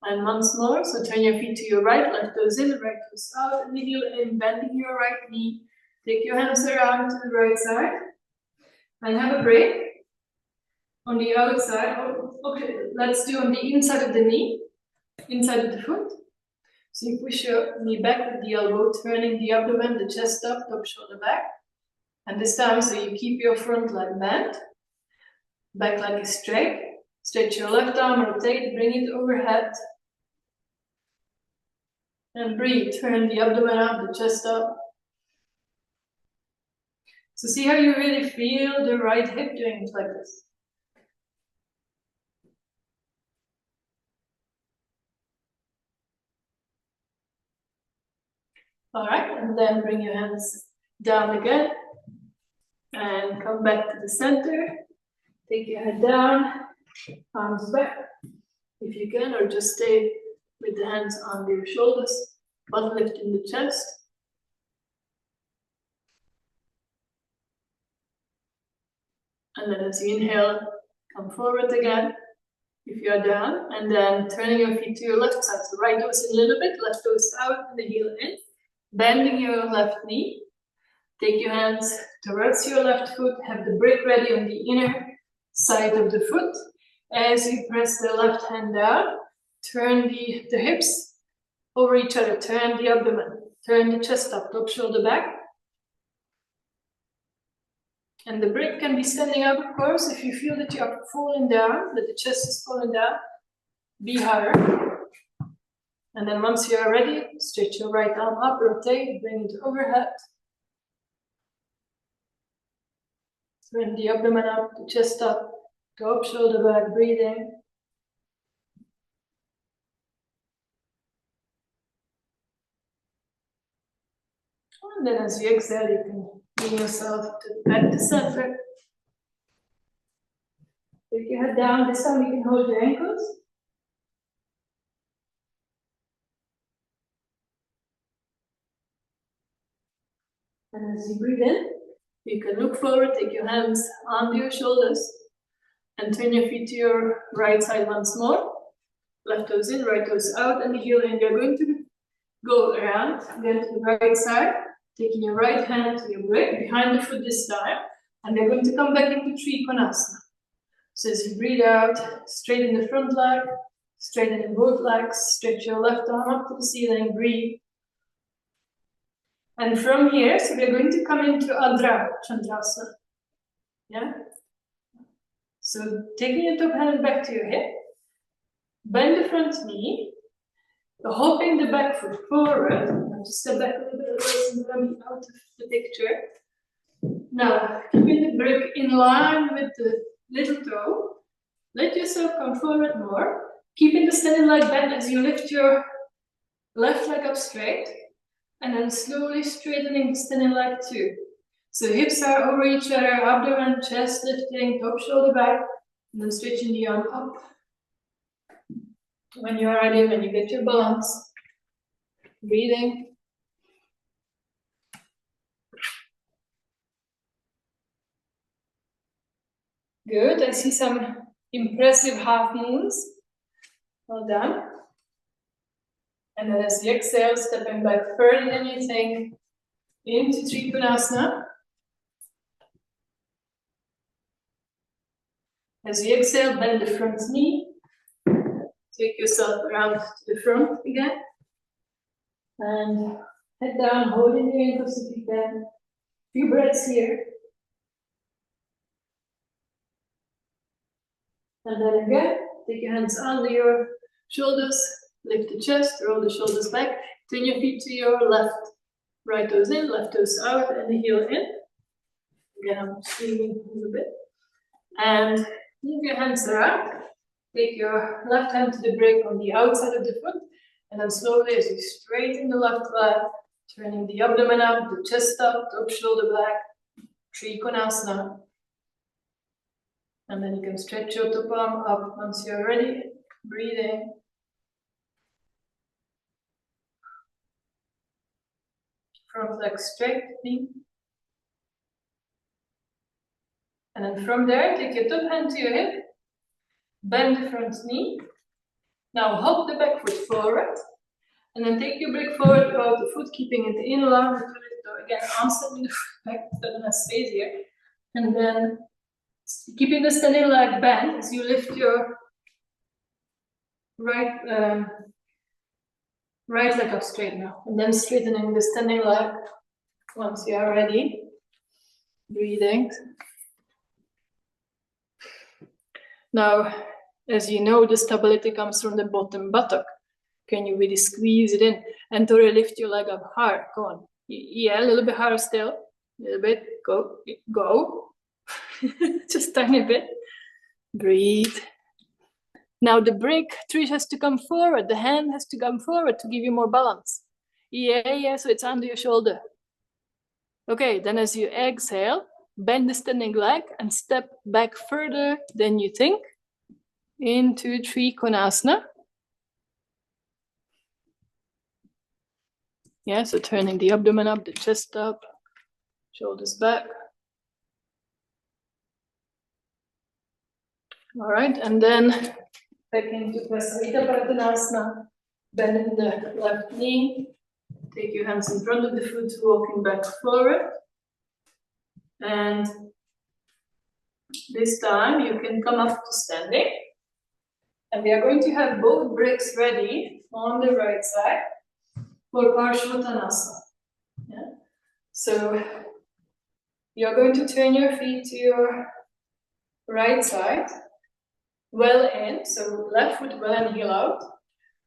And once more, so turn your feet to your right, left toes in, right toes out, and the heel in, bending your right knee. Take your hands around to the right side. And have a break. On the outside, okay, let's do on the inside of the knee, inside of the foot. So you push your knee back with the elbow, turning the abdomen, the chest up, top shoulder back. And this time, so you keep your front leg bent, back leg is straight. Stretch your left arm, rotate, bring it overhead. And breathe, turn the abdomen up, the chest up. So see how you really feel the right hip doing it like this. All right, and then bring your hands down again. And come back to the center. Take your head down, arms back, if you can, or just stay with the hands on your shoulders, butt lift in the chest. And then as you inhale, come forward again, if you are down, and then turning your feet to your left side. So right toes in a little bit, left toes out, and the heel in. Bending your left knee. Take your hands towards your left foot, have the brick ready on the inner side of the foot. As you press the left hand down, turn the hips over each other, turn the abdomen, turn the chest up, top shoulder back. And the brick can be standing up, of course, if you feel that you are falling down, that the chest is falling down, be higher. And then once you are ready, stretch your right arm up, rotate, bring it overhead. Turn the abdomen up, the chest up, top shoulder back, breathing. And then as you exhale, you can bring yourself back to center. Take your head down, this time you can hold your ankles. And as you breathe in, you can look forward, take your hands onto your shoulders, and turn your feet to your right side once more. Left toes in, right toes out, and the heel in. You're going to go around, again to the right side, taking your right hand to your brick, behind the foot this time, and they're going to come back into Trikonasana. So as you breathe out, straighten the front leg, straighten in both legs, stretch your left arm up to the ceiling, breathe. And from here, so we're going to come into Adra Chandrasana. Yeah? So taking your top hand back to your hip, bend the front knee, hopping the back foot forward. I'll just step back a little bit and let me out of the picture. Now, keeping the brick in line with the little toe, let yourself come forward more, keeping the standing leg bent as you lift your left leg up straight. And then slowly straightening the standing leg too. So hips are over each other, abdomen, chest lifting, top shoulder back, and then stretching the arm up. When you are ready, when you get your balance, breathing. Good, I see some impressive half moons. Well done. And then as you exhale, stepping back further than you think into Trikonasana. As you exhale, bend the front knee. Take yourself around to the front again. And head down, holding the ankles if you can. Few breaths here. And then again, take your hands under your shoulders. Lift the chest, roll the shoulders back, turn your feet to your left. Right toes in, left toes out, and the heel in. Again, I'm steaming a little bit. And move your hands around. Take your left hand to the brick on the outside of the foot, and then slowly as you straighten the left leg, turning the abdomen up, the chest up, top shoulder back, Trikonasana. And then you can stretch your top arm up once you're ready. Breathing. Front leg straight, knee. And then from there, take your top hand to your hip. Bend the front knee. Now hop the back foot forward. And then take your brick forward about the foot, keeping it in line. So again, arm stepping the foot back so that it has space here. And then keeping the standing leg bent as you lift your right leg up straight now. And then straightening the standing leg once you are ready. Breathing. Now, as you know, the stability comes from the bottom buttock. Can you really squeeze it in and to really lift your leg up hard? Go on. Yeah, a little bit harder still. A little bit. Go. Go. Just tiny bit. Breathe. Now the brick, Trish, has to come forward. The hand has to come forward to give you more balance. Yeah, so it's under your shoulder. Okay, then as you exhale, bend the standing leg and step back further than you think into Trikonasana. Yeah, so turning the abdomen up, the chest up, shoulders back. All right, and then back into Prasarita Pradhanasana. Bend the left knee. Take your hands in front of the foot, walking back forward. And this time you can come up to standing. And we are going to have both bricks ready on the right side for Parshvattanasana. Yeah? So you're going to turn your feet to your right side, well in, so left foot well and heel out,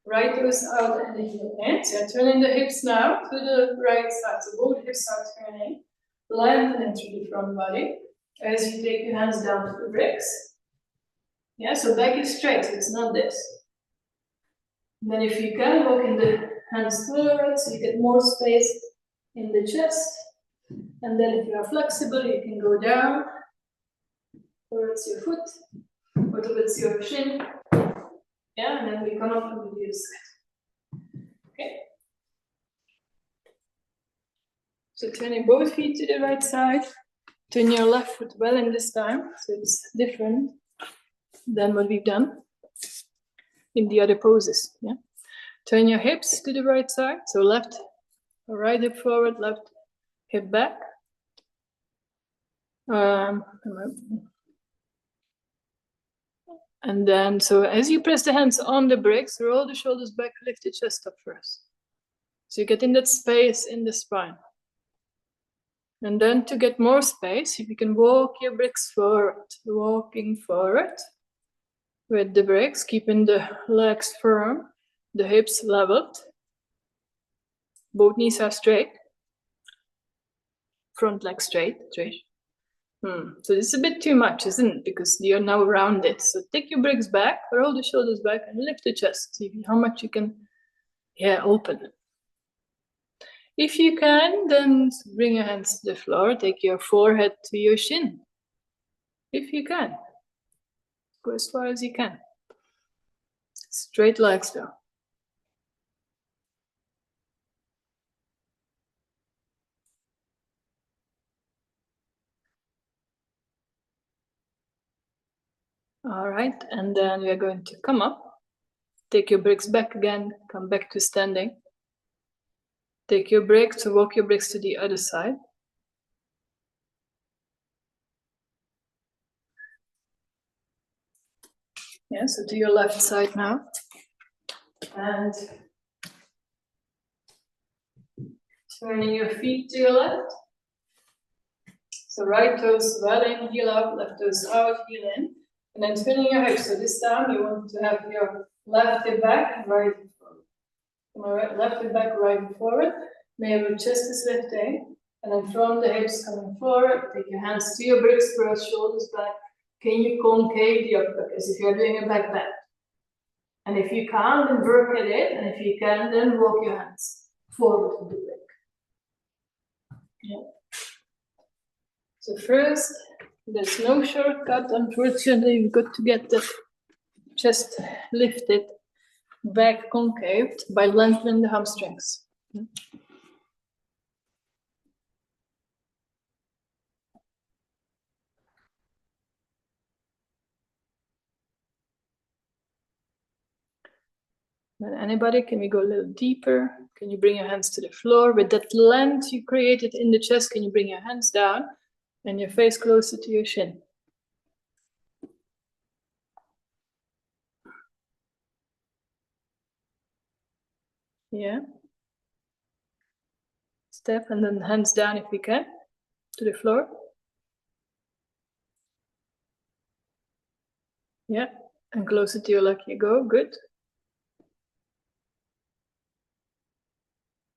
right toes out and the heel in. So you're turning the hips now to the right side, so both hips are turning, lengthening through the front body as you take your hands down to the bricks. Yeah, so back is straight, so it's not this. And then if you can, walk in the hands forward so you get more space in the chest. And then if you are flexible, you can go down towards your foot or towards your shin. Yeah, and then we come up on the other side. Okay. So turning both feet to the right side. Turn your left foot well in this time, so it's different than what we've done in the other poses. Yeah. Turn your hips to the right side, so left or right hip forward, left hip back. And then, so as you press the hands on the bricks, roll the shoulders back, lift the chest up first. So you get in that space in the spine. And then to get more space, if you can walk your bricks forward, walking forward with the bricks, keeping the legs firm, the hips leveled. Both knees are straight. Front leg straight, Trish. So this is a bit too much, isn't it? Because you're now rounded. So take your bricks back, roll the shoulders back, and lift the chest. See how much you can, open. If you can, then bring your hands to the floor. Take your forehead to your shin. If you can. Go as far as you can. Straight legs down. All right, and then we are going to come up. Take your bricks back again, come back to standing. Take your bricks, so walk your bricks to the other side. Yeah, so to your left side now. And turning your feet to your left. So right toes well in, heel out, left toes out, heel in. And then turning your hips. So this time you want to have your left hip back and right hip forward. Left hip back, right hip forward. Maybe your chest is lifting. And then from the hips coming forward, take your hands to your bricks first, shoulders back, can you concave the upper back as if you're doing a back bend? And if you can't, then work at it. And if you can, then walk your hands forward with the brick. Yeah. So first, there's no shortcut. Unfortunately, you've got to get the chest lifted, back concaved by lengthening the hamstrings. Then anybody, can we go a little deeper? Can you bring your hands to the floor? With that length you created in the chest, can you bring your hands down and your face closer to your shin? Yeah. Step and then hands down if you can, to the floor. Yeah, and closer to your leg you go, good.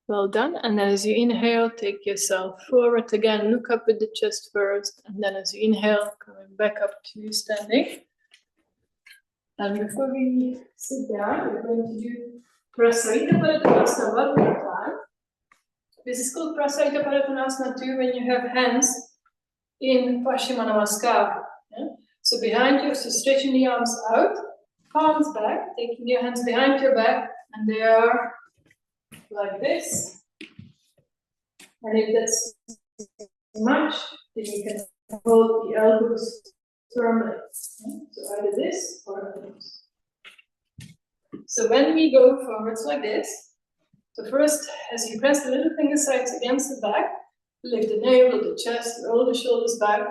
Well done. And then as you inhale, take yourself forward again, look up with the chest first, and then as you inhale, coming back up to standing. And before we sit down, we're going to do Prasarita Paritanasana one more time. This is called Prasarita Paritanasana too when you have hands in Paschimottanasana. Yeah? So behind you, so stretching the arms out, palms back, taking your hands behind your back, and they are like this. And if that's too much, then you can hold the elbows firmly. Yeah? So either this or this. So when we go forwards like this, so first, as you press the little finger sides against the back, lift the navel, the chest, roll the shoulders back,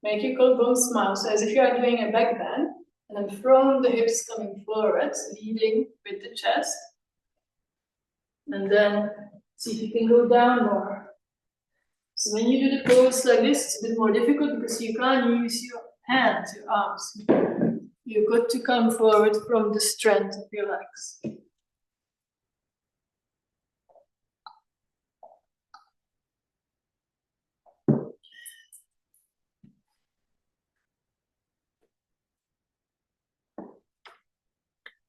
make your collarbone smile. So as if you are doing a back bend, and then from the hips coming forwards, leading with the chest. And then see if you can go down more. So when you do the pose like this, it's a bit more difficult because you can't use your hands, your arms. You've got to come forward from the strength of your legs.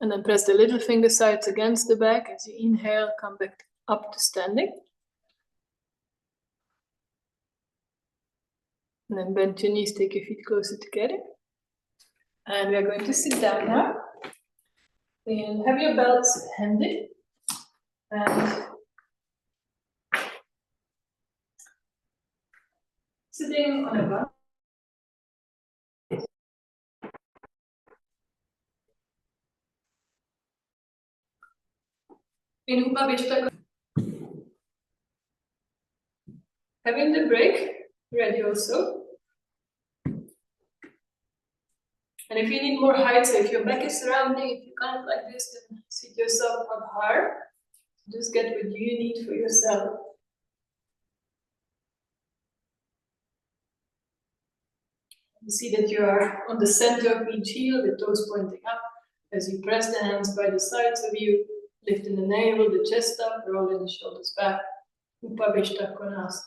And then press the little finger sides against the back. As you inhale, come back up to standing. And then bend your knees, take your feet closer together. And we are going to sit down now. And have your belts handy. And sitting on a belt. In Upavishta, having the break ready also. And if you need more height, so if your back is surrounding, if you can't like this, then sit yourself up higher. Just get what you need for yourself. You see that you are on the center of each heel, the toes pointing up. As you press the hands by the sides of you, lifting the navel, the chest up, rolling the shoulders back. Upavishta Konasana.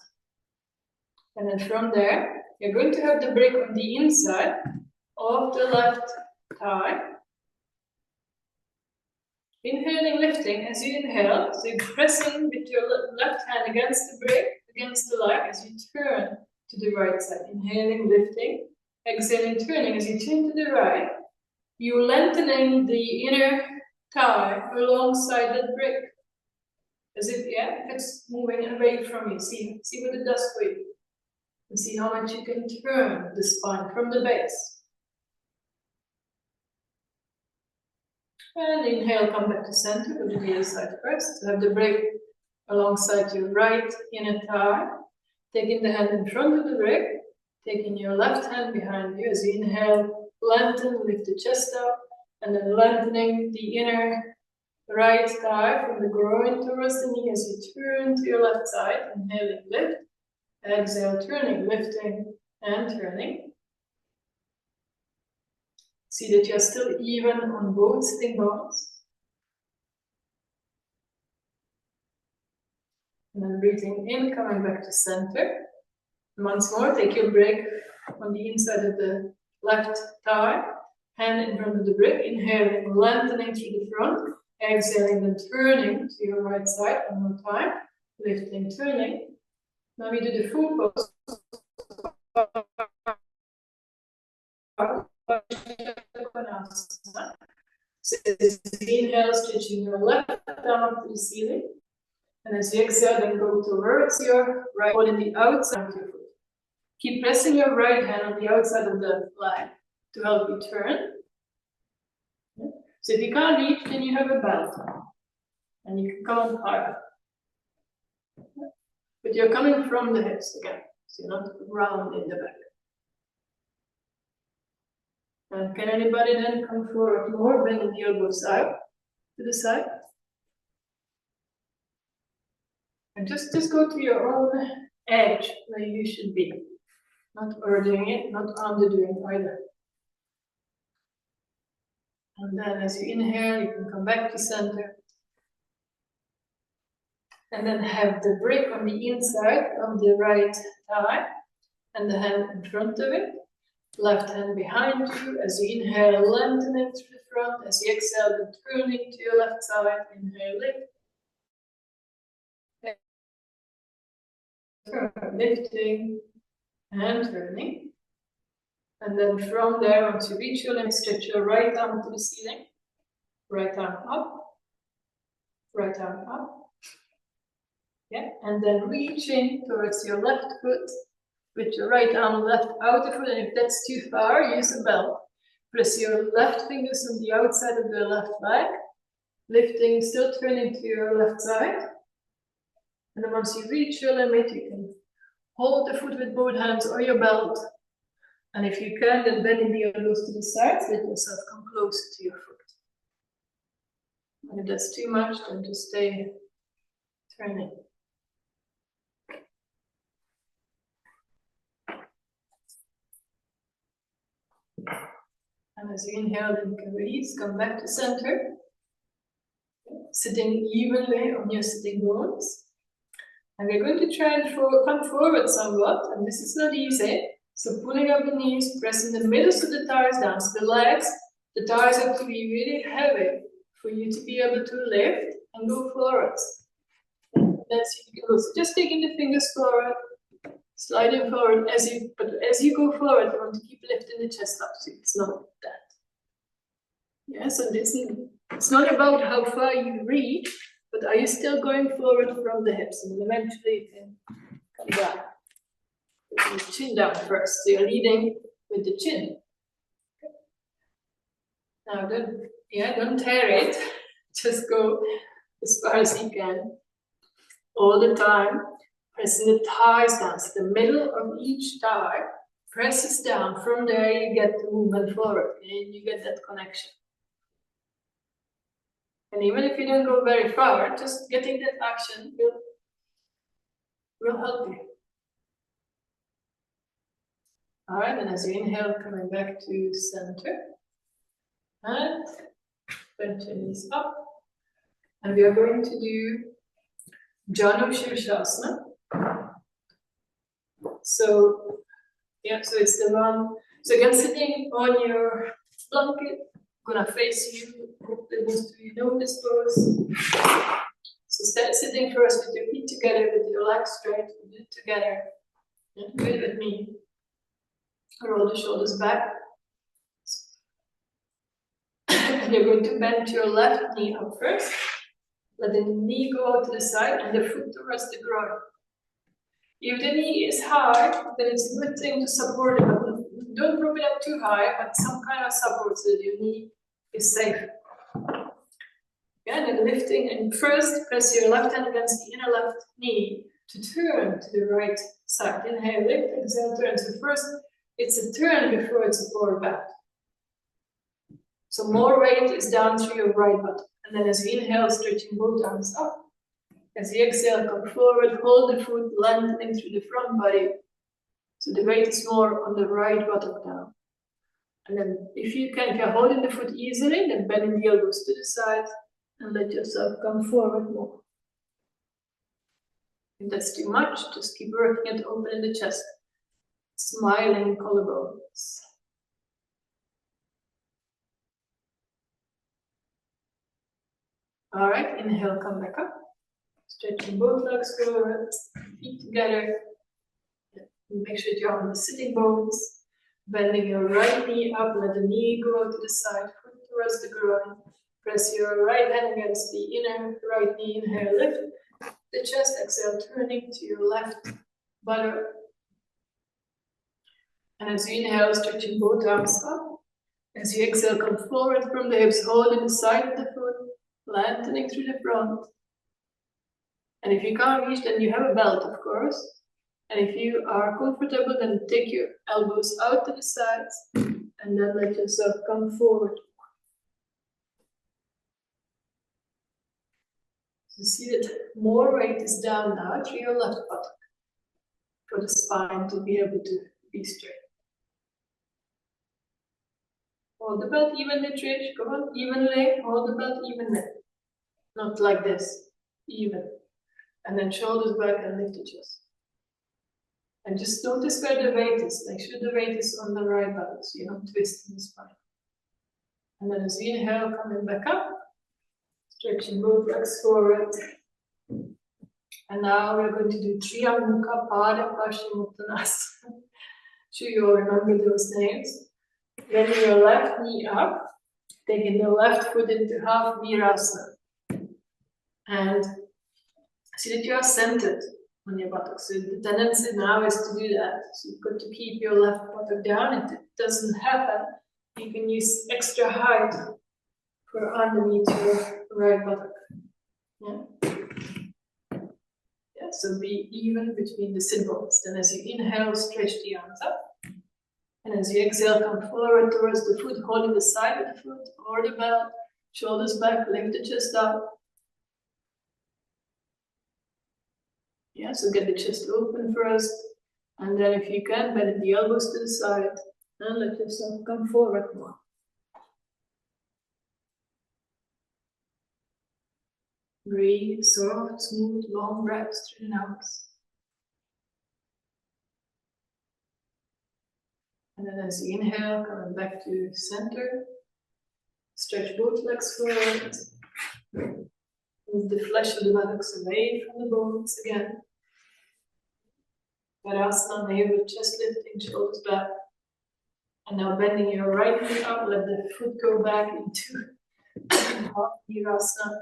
And then from there, you're going to have the break on the inside of the left thigh. Inhaling, lifting as you inhale, so you're pressing with your left hand against the break, against the leg as you turn to the right side. Inhaling, lifting, exhaling, turning as you turn to the right. You're lengthening the inner thigh alongside that break. As if, yeah, it's moving away from you. See what it does for you. And see how much you can turn the spine from the base. And inhale, come back to center, go to the other side first. So have the break alongside your right inner thigh. Taking the hand in front of the break. Taking your left hand behind you. As you inhale, lengthen, lift the chest up. And then lengthening the inner right thigh from the groin towards the knee as you turn to your left side. Inhaling, lift. Exhale, turning, lifting, and turning. See that you're still even on both sitting bones. And then breathing in, coming back to center. Once more, take your break on the inside of the left thigh, hand in front of the brick, inhaling, lengthening through the front, exhaling, then turning to your right side one more time, lifting, turning. Now we do the full pose. So as you inhale, stretching your left arm to the ceiling. And as you exhale, then go towards your right foot in the outside of your foot. Keep pressing your right hand on the outside of the leg to help you turn. So if you can't reach, then you have a belt. And you can come on higher. But you're coming from the hips again. So you're not round in the back. And can anybody then come forward more, bending the elbows out to the side? And just go to your own edge where you should be. Not overdoing it, not underdoing either. And then as you inhale, you can come back to center. And then have the brick on the inside of the right thigh and the hand in front of it. Left hand behind you. As you inhale, lengthening through the front. As you exhale, then turning to your left side. Inhale, lift. Lifting and turning. And then from there, once you reach your limit, stretch your right arm to the ceiling. Right arm up. Right arm up. Yeah, and then reaching towards your left foot with your right arm left outer foot. And if that's too far, use a belt. Press your left fingers on the outside of the left leg. Lifting, still turning to your left side. And then once you reach your limit, you can hold the foot with both hands or your belt. And if you can, then bending the elbows to the sides, let yourself come closer to your foot. And if that's too much, then just stay turning. And as you inhale, then you can release, come back to center. Sitting evenly on your sitting bones. And we're going to try and come forward somewhat, and this is not easy. So pulling up the knees, pressing the middles of the thighs down. So the legs, the thighs have to be really heavy for you to be able to lift and go forwards. That's so just taking the fingers forward, sliding forward but as you go forward, you want to keep lifting the chest up, so it's not that. Yeah, so it's not about how far you reach, but are you still going forward from the hips, and then eventually you can come down. Put the chin down first, so you're leading with the chin. Now don't tear it, just go as far as you can. All the time, pressing the thighs down, so the middle of each thigh presses down. From there you get the movement forward, and you get that connection. And even if you don't go very far, just getting that action will help you. All right, and as you inhale, coming back to center. And bend your knees up. And we are going to do Janu Shirshasana. So it's the one. So again, sitting on your blanket, gonna face you. Hopefully most of you know this pose. So sitting first with your feet together, with your legs straight, do it together. And do it with me. Roll the shoulders back. And you're going to bend your left knee up first. Let the knee go out to the side and the foot towards the groin. If the knee is high, then it's a good thing to support it. Don't prop it up too high, but some kind of support so that your knee is safe. Yeah, and then lifting, and first press your left hand against the inner left knee to turn to the right side. Inhale, lift, exhale, turn. So first, it's a turn before it's a forward bend. So more weight is down through your right butt. And then as you inhale, stretching both arms up. As you exhale, come forward, hold the foot, lengthening through the front body. So the weight is more on the right buttock now. And then if you're holding the foot easily, then bending the elbows to the side and let yourself come forward more. If that's too much, just keep working at opening the chest. Smiling collarbones. All right, inhale, come back up. Stretching both legs forward, feet together. Make sure you're on the sitting bones. Bending your right knee up, let the knee go to the side, foot towards the groin. Press your right hand against the inner right knee. Inhale, lift the chest. Exhale, turning to your left buttock. And as you inhale, stretching both arms up. As you exhale, come forward from the hips, holding the side of the foot, lengthening through the front. And if you can't reach, then you have a belt, of course. And if you are comfortable, then take your elbows out to the sides and then let yourself come forward. So see that more weight is down now through your left buttock for the spine to be able to be straight. Hold the belt evenly, Trish. Come on, evenly. Hold the belt evenly. Not like this. Even. And then shoulders back and lift the chest. And just notice where the weight is. Make sure the weight is on the right belt, so you're not twisting the spine. And then as you inhale, coming back up, stretching both legs forward. And now we're going to do Triya Mukha Pada Paschimottanasana. Sure you all remember those names. Bending your left knee up, taking the left foot into half virasana. And see that you are centered on your buttocks. So the tendency now is to do that. So you've got to keep your left buttock down. If it doesn't happen, you can use extra height for underneath your right buttock. Yeah, so be even between the sit bones. Then as you inhale, stretch the arms up. And as you exhale, come forward towards the foot, holding the side of the foot or the belt, shoulders back, lift the chest up. Yeah, so get the chest open first, and then if you can, bend the elbows to the side, and let yourself come forward more. Breathe, soft, smooth, long breaths through the nose. And then as you inhale, coming back to center, stretch both legs forward. Move the flesh of the buttocks away from the bones again. Virasana, navel, chest lifting, shoulders back. And now bending your right knee up, let the foot go back into half virasana.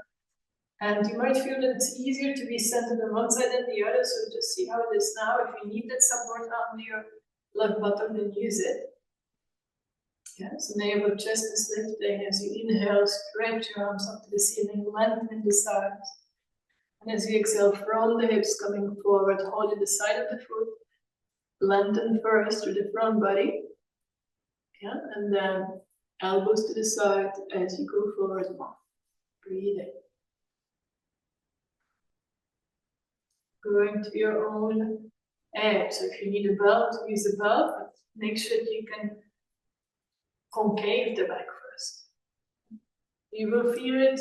And you might feel that it's easier to be centered on one side than the other, so just see how it is now. If you need that support on your left buttock, then use it. Yeah, so navel, chest is lifting. As you inhale, stretch your arms up to the ceiling, lengthen the sides. And as you exhale, from the hips coming forward, holding the side of the foot, lengthen first through the front body. Yeah, and then elbows to the side as you go forward more. Breathing. Going to your own edge. So if you need a belt, use a belt, but make sure that you can concave the back first. You will feel it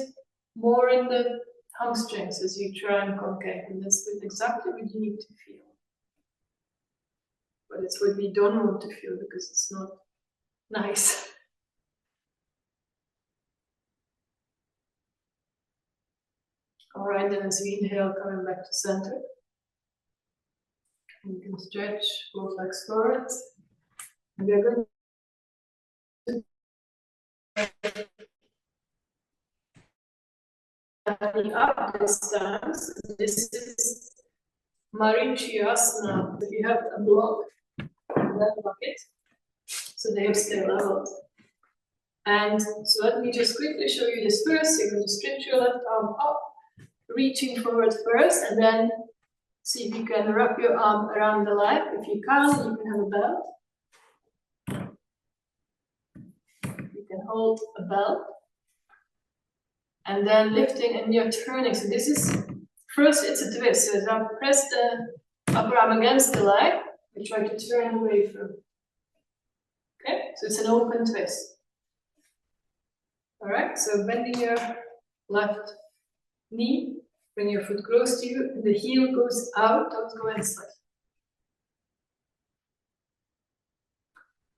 more in the hamstrings as you try and concave, and that's exactly what you need to feel. But it's what we don't want to feel because it's not nice. All right, then as you inhale, coming back to center. You can stretch both legs forward. And we are going to up this stance. This is Marichiyasana. If you have a block, that bucket, so they stay leveled. And so let me just quickly show you this first. You're going to stretch your left arm up, reaching forward first, and then see if you can wrap your arm around the leg. If you can't, you can have a belt. You can hold a belt. And then lifting and you're turning. So this is, first it's a twist. So now press the upper arm against the leg. We try to turn away from. Okay, so it's an open twist. All right, so bending your left knee, bring your foot close to you, and the heel goes out, don't go inside.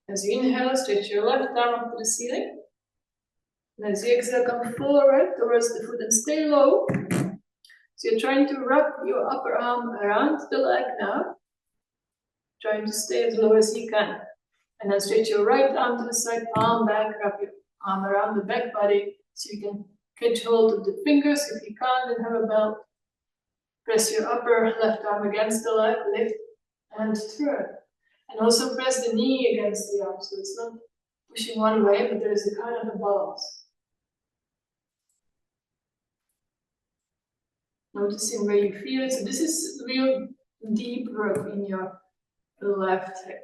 As you inhale, stretch your left arm up to the ceiling. And as you exhale, come forward towards the foot and stay low. So you're trying to wrap your upper arm around the leg now. Trying to stay as low as you can. And then stretch your right arm to the side, palm back, wrap your arm around the back body so you can catch hold of the fingers. If you can't, then have a belt. Press your upper left arm against the leg, lift and turn. And also press the knee against the arm, so it's not pushing one way, but there is a kind of a balance. Noticing where you feel it. So this is real deep work in your left hip.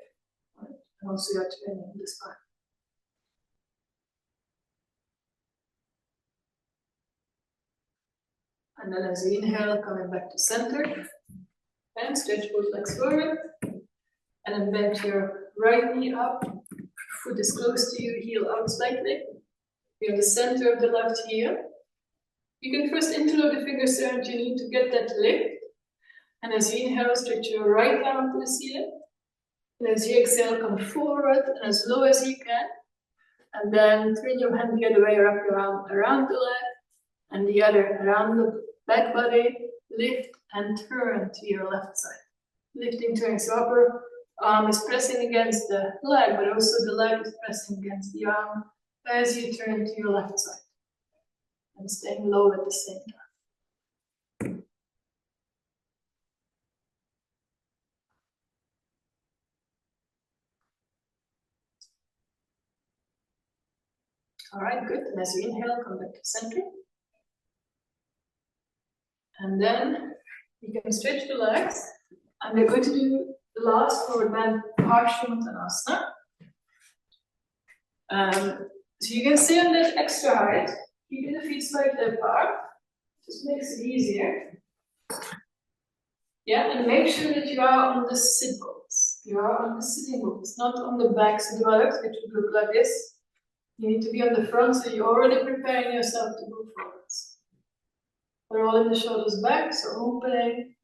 Right? And also your training the spine. And then as you inhale, coming back to center. And stretch both legs forward. And then bend your right knee up. Foot is close to you, heel out slightly. You're in the center of the left heel. You can first interlock the fingers around your knee to get that lift. And as you inhale, stretch your right arm to the ceiling. And as you exhale, come forward and as low as you can. And then turn your hand the other way, wrap your arm around the leg. And the other around the back body. Lift and turn to your left side. Lifting, turning. So upper arm is pressing against the leg, but also the leg is pressing against the arm as you turn to your left side. And staying low at the same time. All right, good. And as you inhale, come back to center. And then you can stretch the legs. And we're going to do the last forward bend Parsvottanasana. So you can stay on that extra height, keeping the feet slightly apart. Just makes it easier. Yeah, and make sure that you are on the sit bones. You are on the sitting bones, not on the backs of the buttocks, which would look like this. You need to be on the front, so you're already preparing yourself to move forwards. Rolling the shoulders back, so opening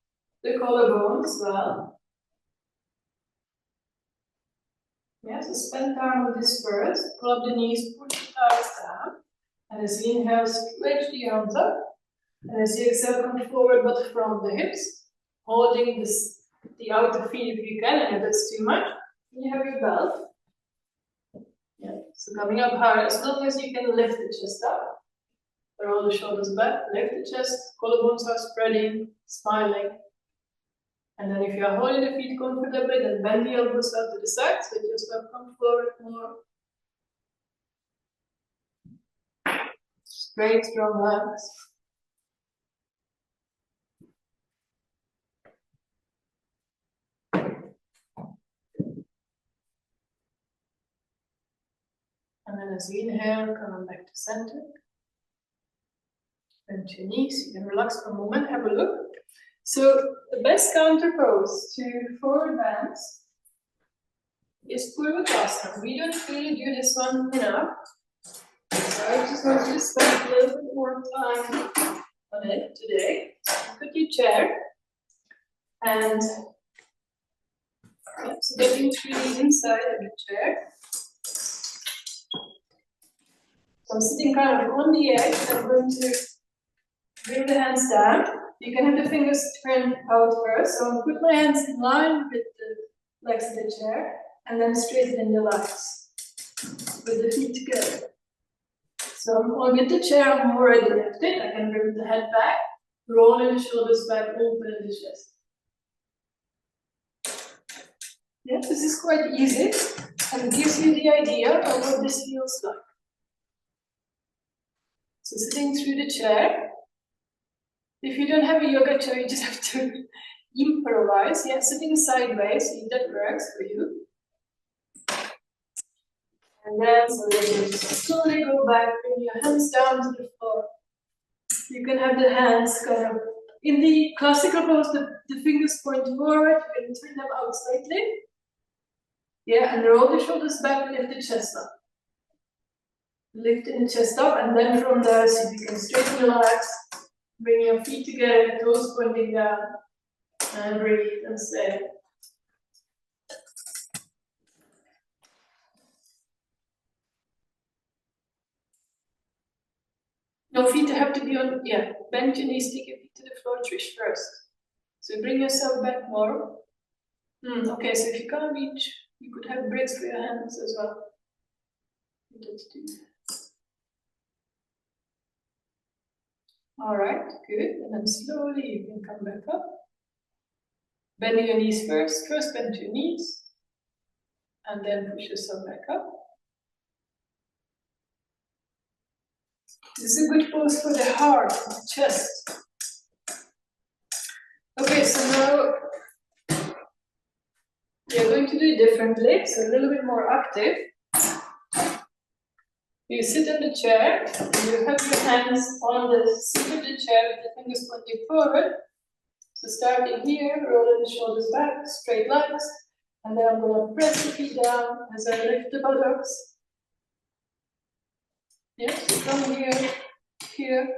the collarbone as well. Yeah, so spend time on this first. Pull up the knees, push the thighs down. And as you inhale, stretch the arms up. And as you exhale, come forward, but from the hips. Holding the outer feet if you can, and if that's too much, you have your belt. Yeah, so coming up higher, as long as you can lift the chest up. Roll the shoulders back, lift the chest, collarbones are spreading, smiling. And then if you are holding the feet comfortably, then bend the elbows out to the side, so that yourself come forward more. Straight, strong legs. And then as you inhale, coming back to center. Bend your knees, you can relax for a moment, have a look. So the best counter pose to forward bends is Purvottanasana. We don't really do this one enough. So I just want you to spend a little bit more time on it today. Put your chair and so getting through the inside of the chair. So I'm sitting kind of on the edge. I'm going to bring the hands down. You can have the fingers turned out first. So I'll put my hands in line with the legs of the chair and then straighten in the legs with the feet together. So I'm with the chair, I'm already lifted. I can bring the head back, rolling the shoulders back, open the chest. Yeah, this is quite easy and gives you the idea of what this feels like. So sitting through the chair. If you don't have a yoga chair, you just have to improvise. Yeah, sitting sideways, if that works for you. And then so you slowly go back, bring your hands down to the floor. You can have the hands kind of in the classical pose, the fingers point forward, you can turn them out slightly. Yeah, and roll the shoulders back, lift the chest up. Lifting the chest up, and then from there, see if you can straighten the legs, bring your feet together, toes pointing down, and breathe and stay. No, feet have to be on, yeah, bend your knees, stick your feet to the floor, Trish, first. So bring yourself back more. Okay, so if you can't reach, you could have bricks for your hands as well. Let's do that. All right, good. And then slowly you can come back up. Bend your knees first. First bend your knees. And then push yourself back up. This is a good pose for the heart, the chest. Okay, so now we are going to do it differently, so a little bit more active. You sit in the chair, and you have your hands on the seat of the chair with the fingers pointing forward. So starting here, rolling the shoulders back, straight legs, and then I'm going to press the feet down as I lift the buttocks. Yeah, so from here, here.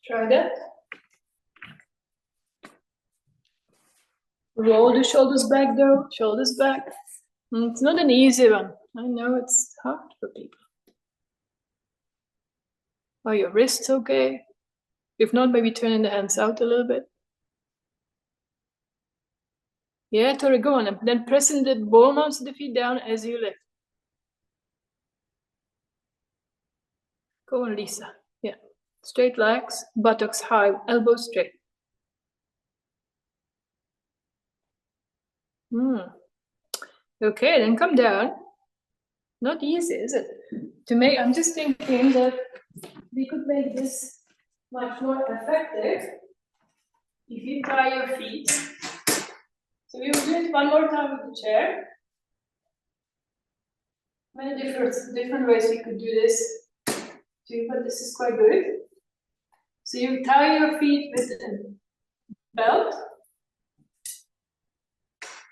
Try that. Roll the shoulders back though, shoulders back. It's not an easy one. I know it's hard for people. Are your wrists okay? If not, maybe turning the hands out a little bit. Yeah, Tori, go on. And then pressing the ball mounts of the feet down as you lift. Go on, Lisa. Yeah. Straight legs, buttocks high, elbows straight. Okay, then come down. Not easy, is it? I'm just thinking that we could make this much more effective if you tie your feet. So we will do it one more time with the chair. Many different ways we could do this too, but this is quite good. So you tie your feet with a belt.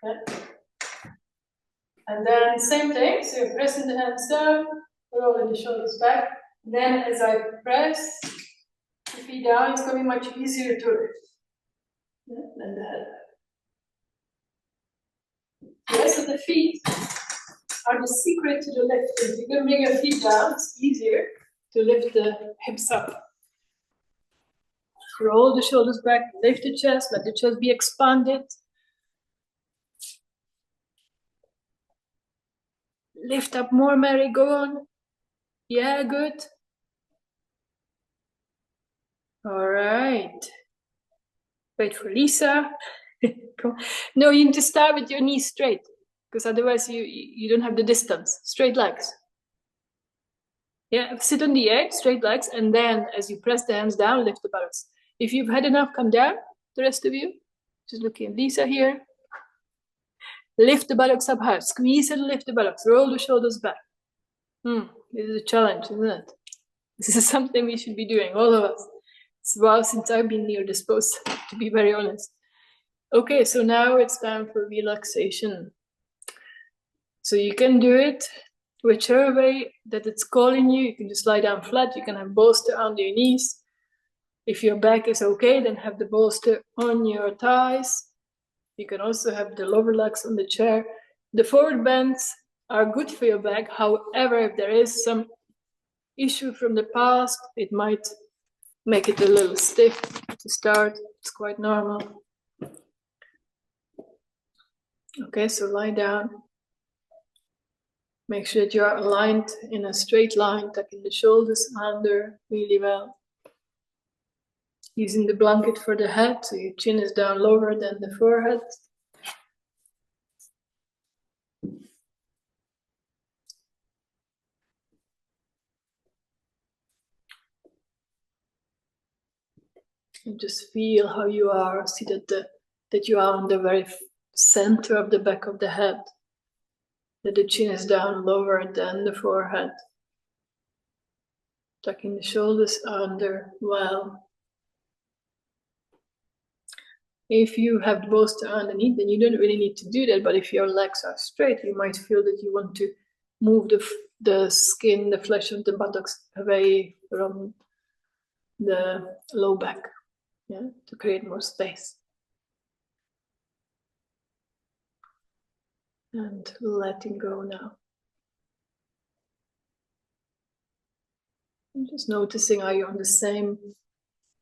Yeah. And then same thing, so you're pressing the hands down, rolling the shoulders back. Then as I press the feet down, it's going to be much easier to lift. Yeah, than the head. Yeah, so the feet are the secret to the lift. If you can bring your feet down, it's easier to lift the hips up. Roll the shoulders back, lift the chest, let the chest be expanded. Lift up more, Mary, go on. Yeah, good. All right. Wait for Lisa. No, you need to start with your knees straight, because otherwise you don't have the distance. Straight legs. Yeah, sit on the edge, straight legs, and then as you press the hands down, lift the buttocks. If you've had enough, come down, the rest of you. Just looking at Lisa here. Lift the buttocks up high. Squeeze and lift the buttocks. Roll the shoulders back. This is a challenge, isn't it? This is something we should be doing, all of us. It's a while since I've been near this pose, to be very honest. Okay, so now it's time for relaxation. So you can do it whichever way that it's calling you. You can just lie down flat. You can have bolster under your knees. If your back is okay, then have the bolster on your thighs. You can also have the lower legs on the chair. The forward bends are good for your back. However, if there is some issue from the past, it might make it a little stiff to start. It's quite normal. Okay, so lie down. Make sure that you are aligned in a straight line, tucking the shoulders under really well. Using the blanket for the head, so your chin is down lower than the forehead. And just feel how you are. See that you are on the very center of the back of the head. That the chin is down lower than the forehead. Tucking the shoulders under well. If you have the bolster underneath, then you don't really need to do that. But if your legs are straight, you might feel that you want to move the skin, the flesh of the buttocks away from the low back, yeah, to create more space. And letting go now. And just noticing how you're on the same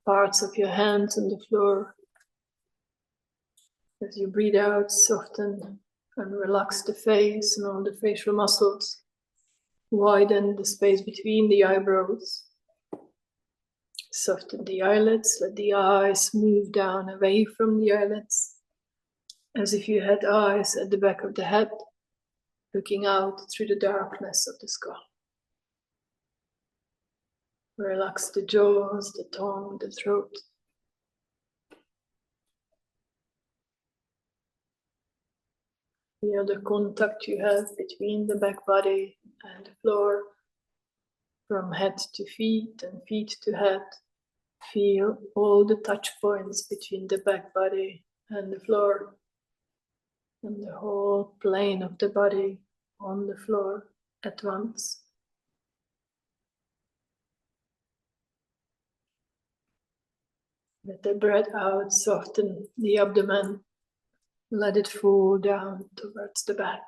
parts of your hands on the floor. As you breathe out, soften and relax the face and all the facial muscles. Widen the space between the eyebrows. Soften the eyelids, let the eyes move down away from the eyelids, as if you had eyes at the back of the head, looking out through the darkness of the skull. Relax the jaws, the tongue, the throat. Feel the contact you have between the back body and the floor, from head to feet and feet to head. Feel all the touch points between the back body and the floor, and the whole plane of the body on the floor at once. Let the breath out, soften the abdomen, let it fall down towards the back.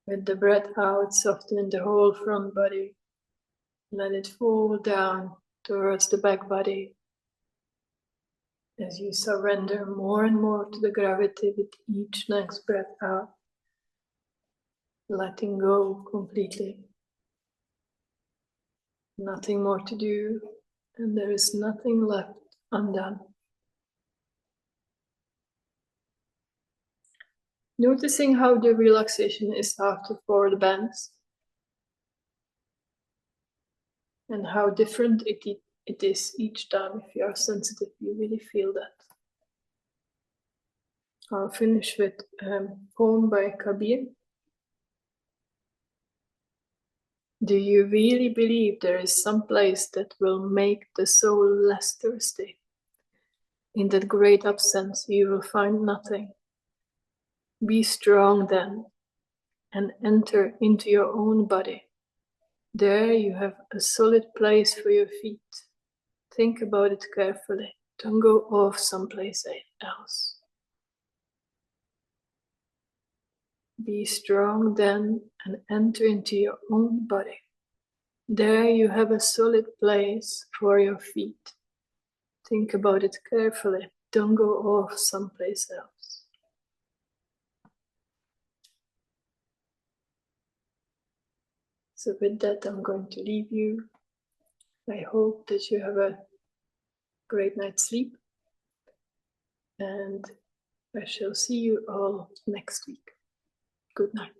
With the breath out, soften the whole front body, let it fall down towards the back body. As you surrender more and more to the gravity with each next breath out, letting go completely. Nothing more to do, and there is nothing left undone. Noticing how the relaxation is after forward bends, and how different it is each time. If you are sensitive, you really feel that. I'll finish with a poem by Kabir. Do you really believe there is some place that will make the soul less thirsty? In that great absence you will find nothing. Be strong then, and enter into your own body. There you have a solid place for your feet. Think about it carefully. Don't go off someplace else. Be strong then and enter into your own body. There you have a solid place for your feet. Think about it carefully. Don't go off someplace else. So with that, I'm going to leave you. I hope that you have a great night's sleep. And I shall see you all next week. Good night.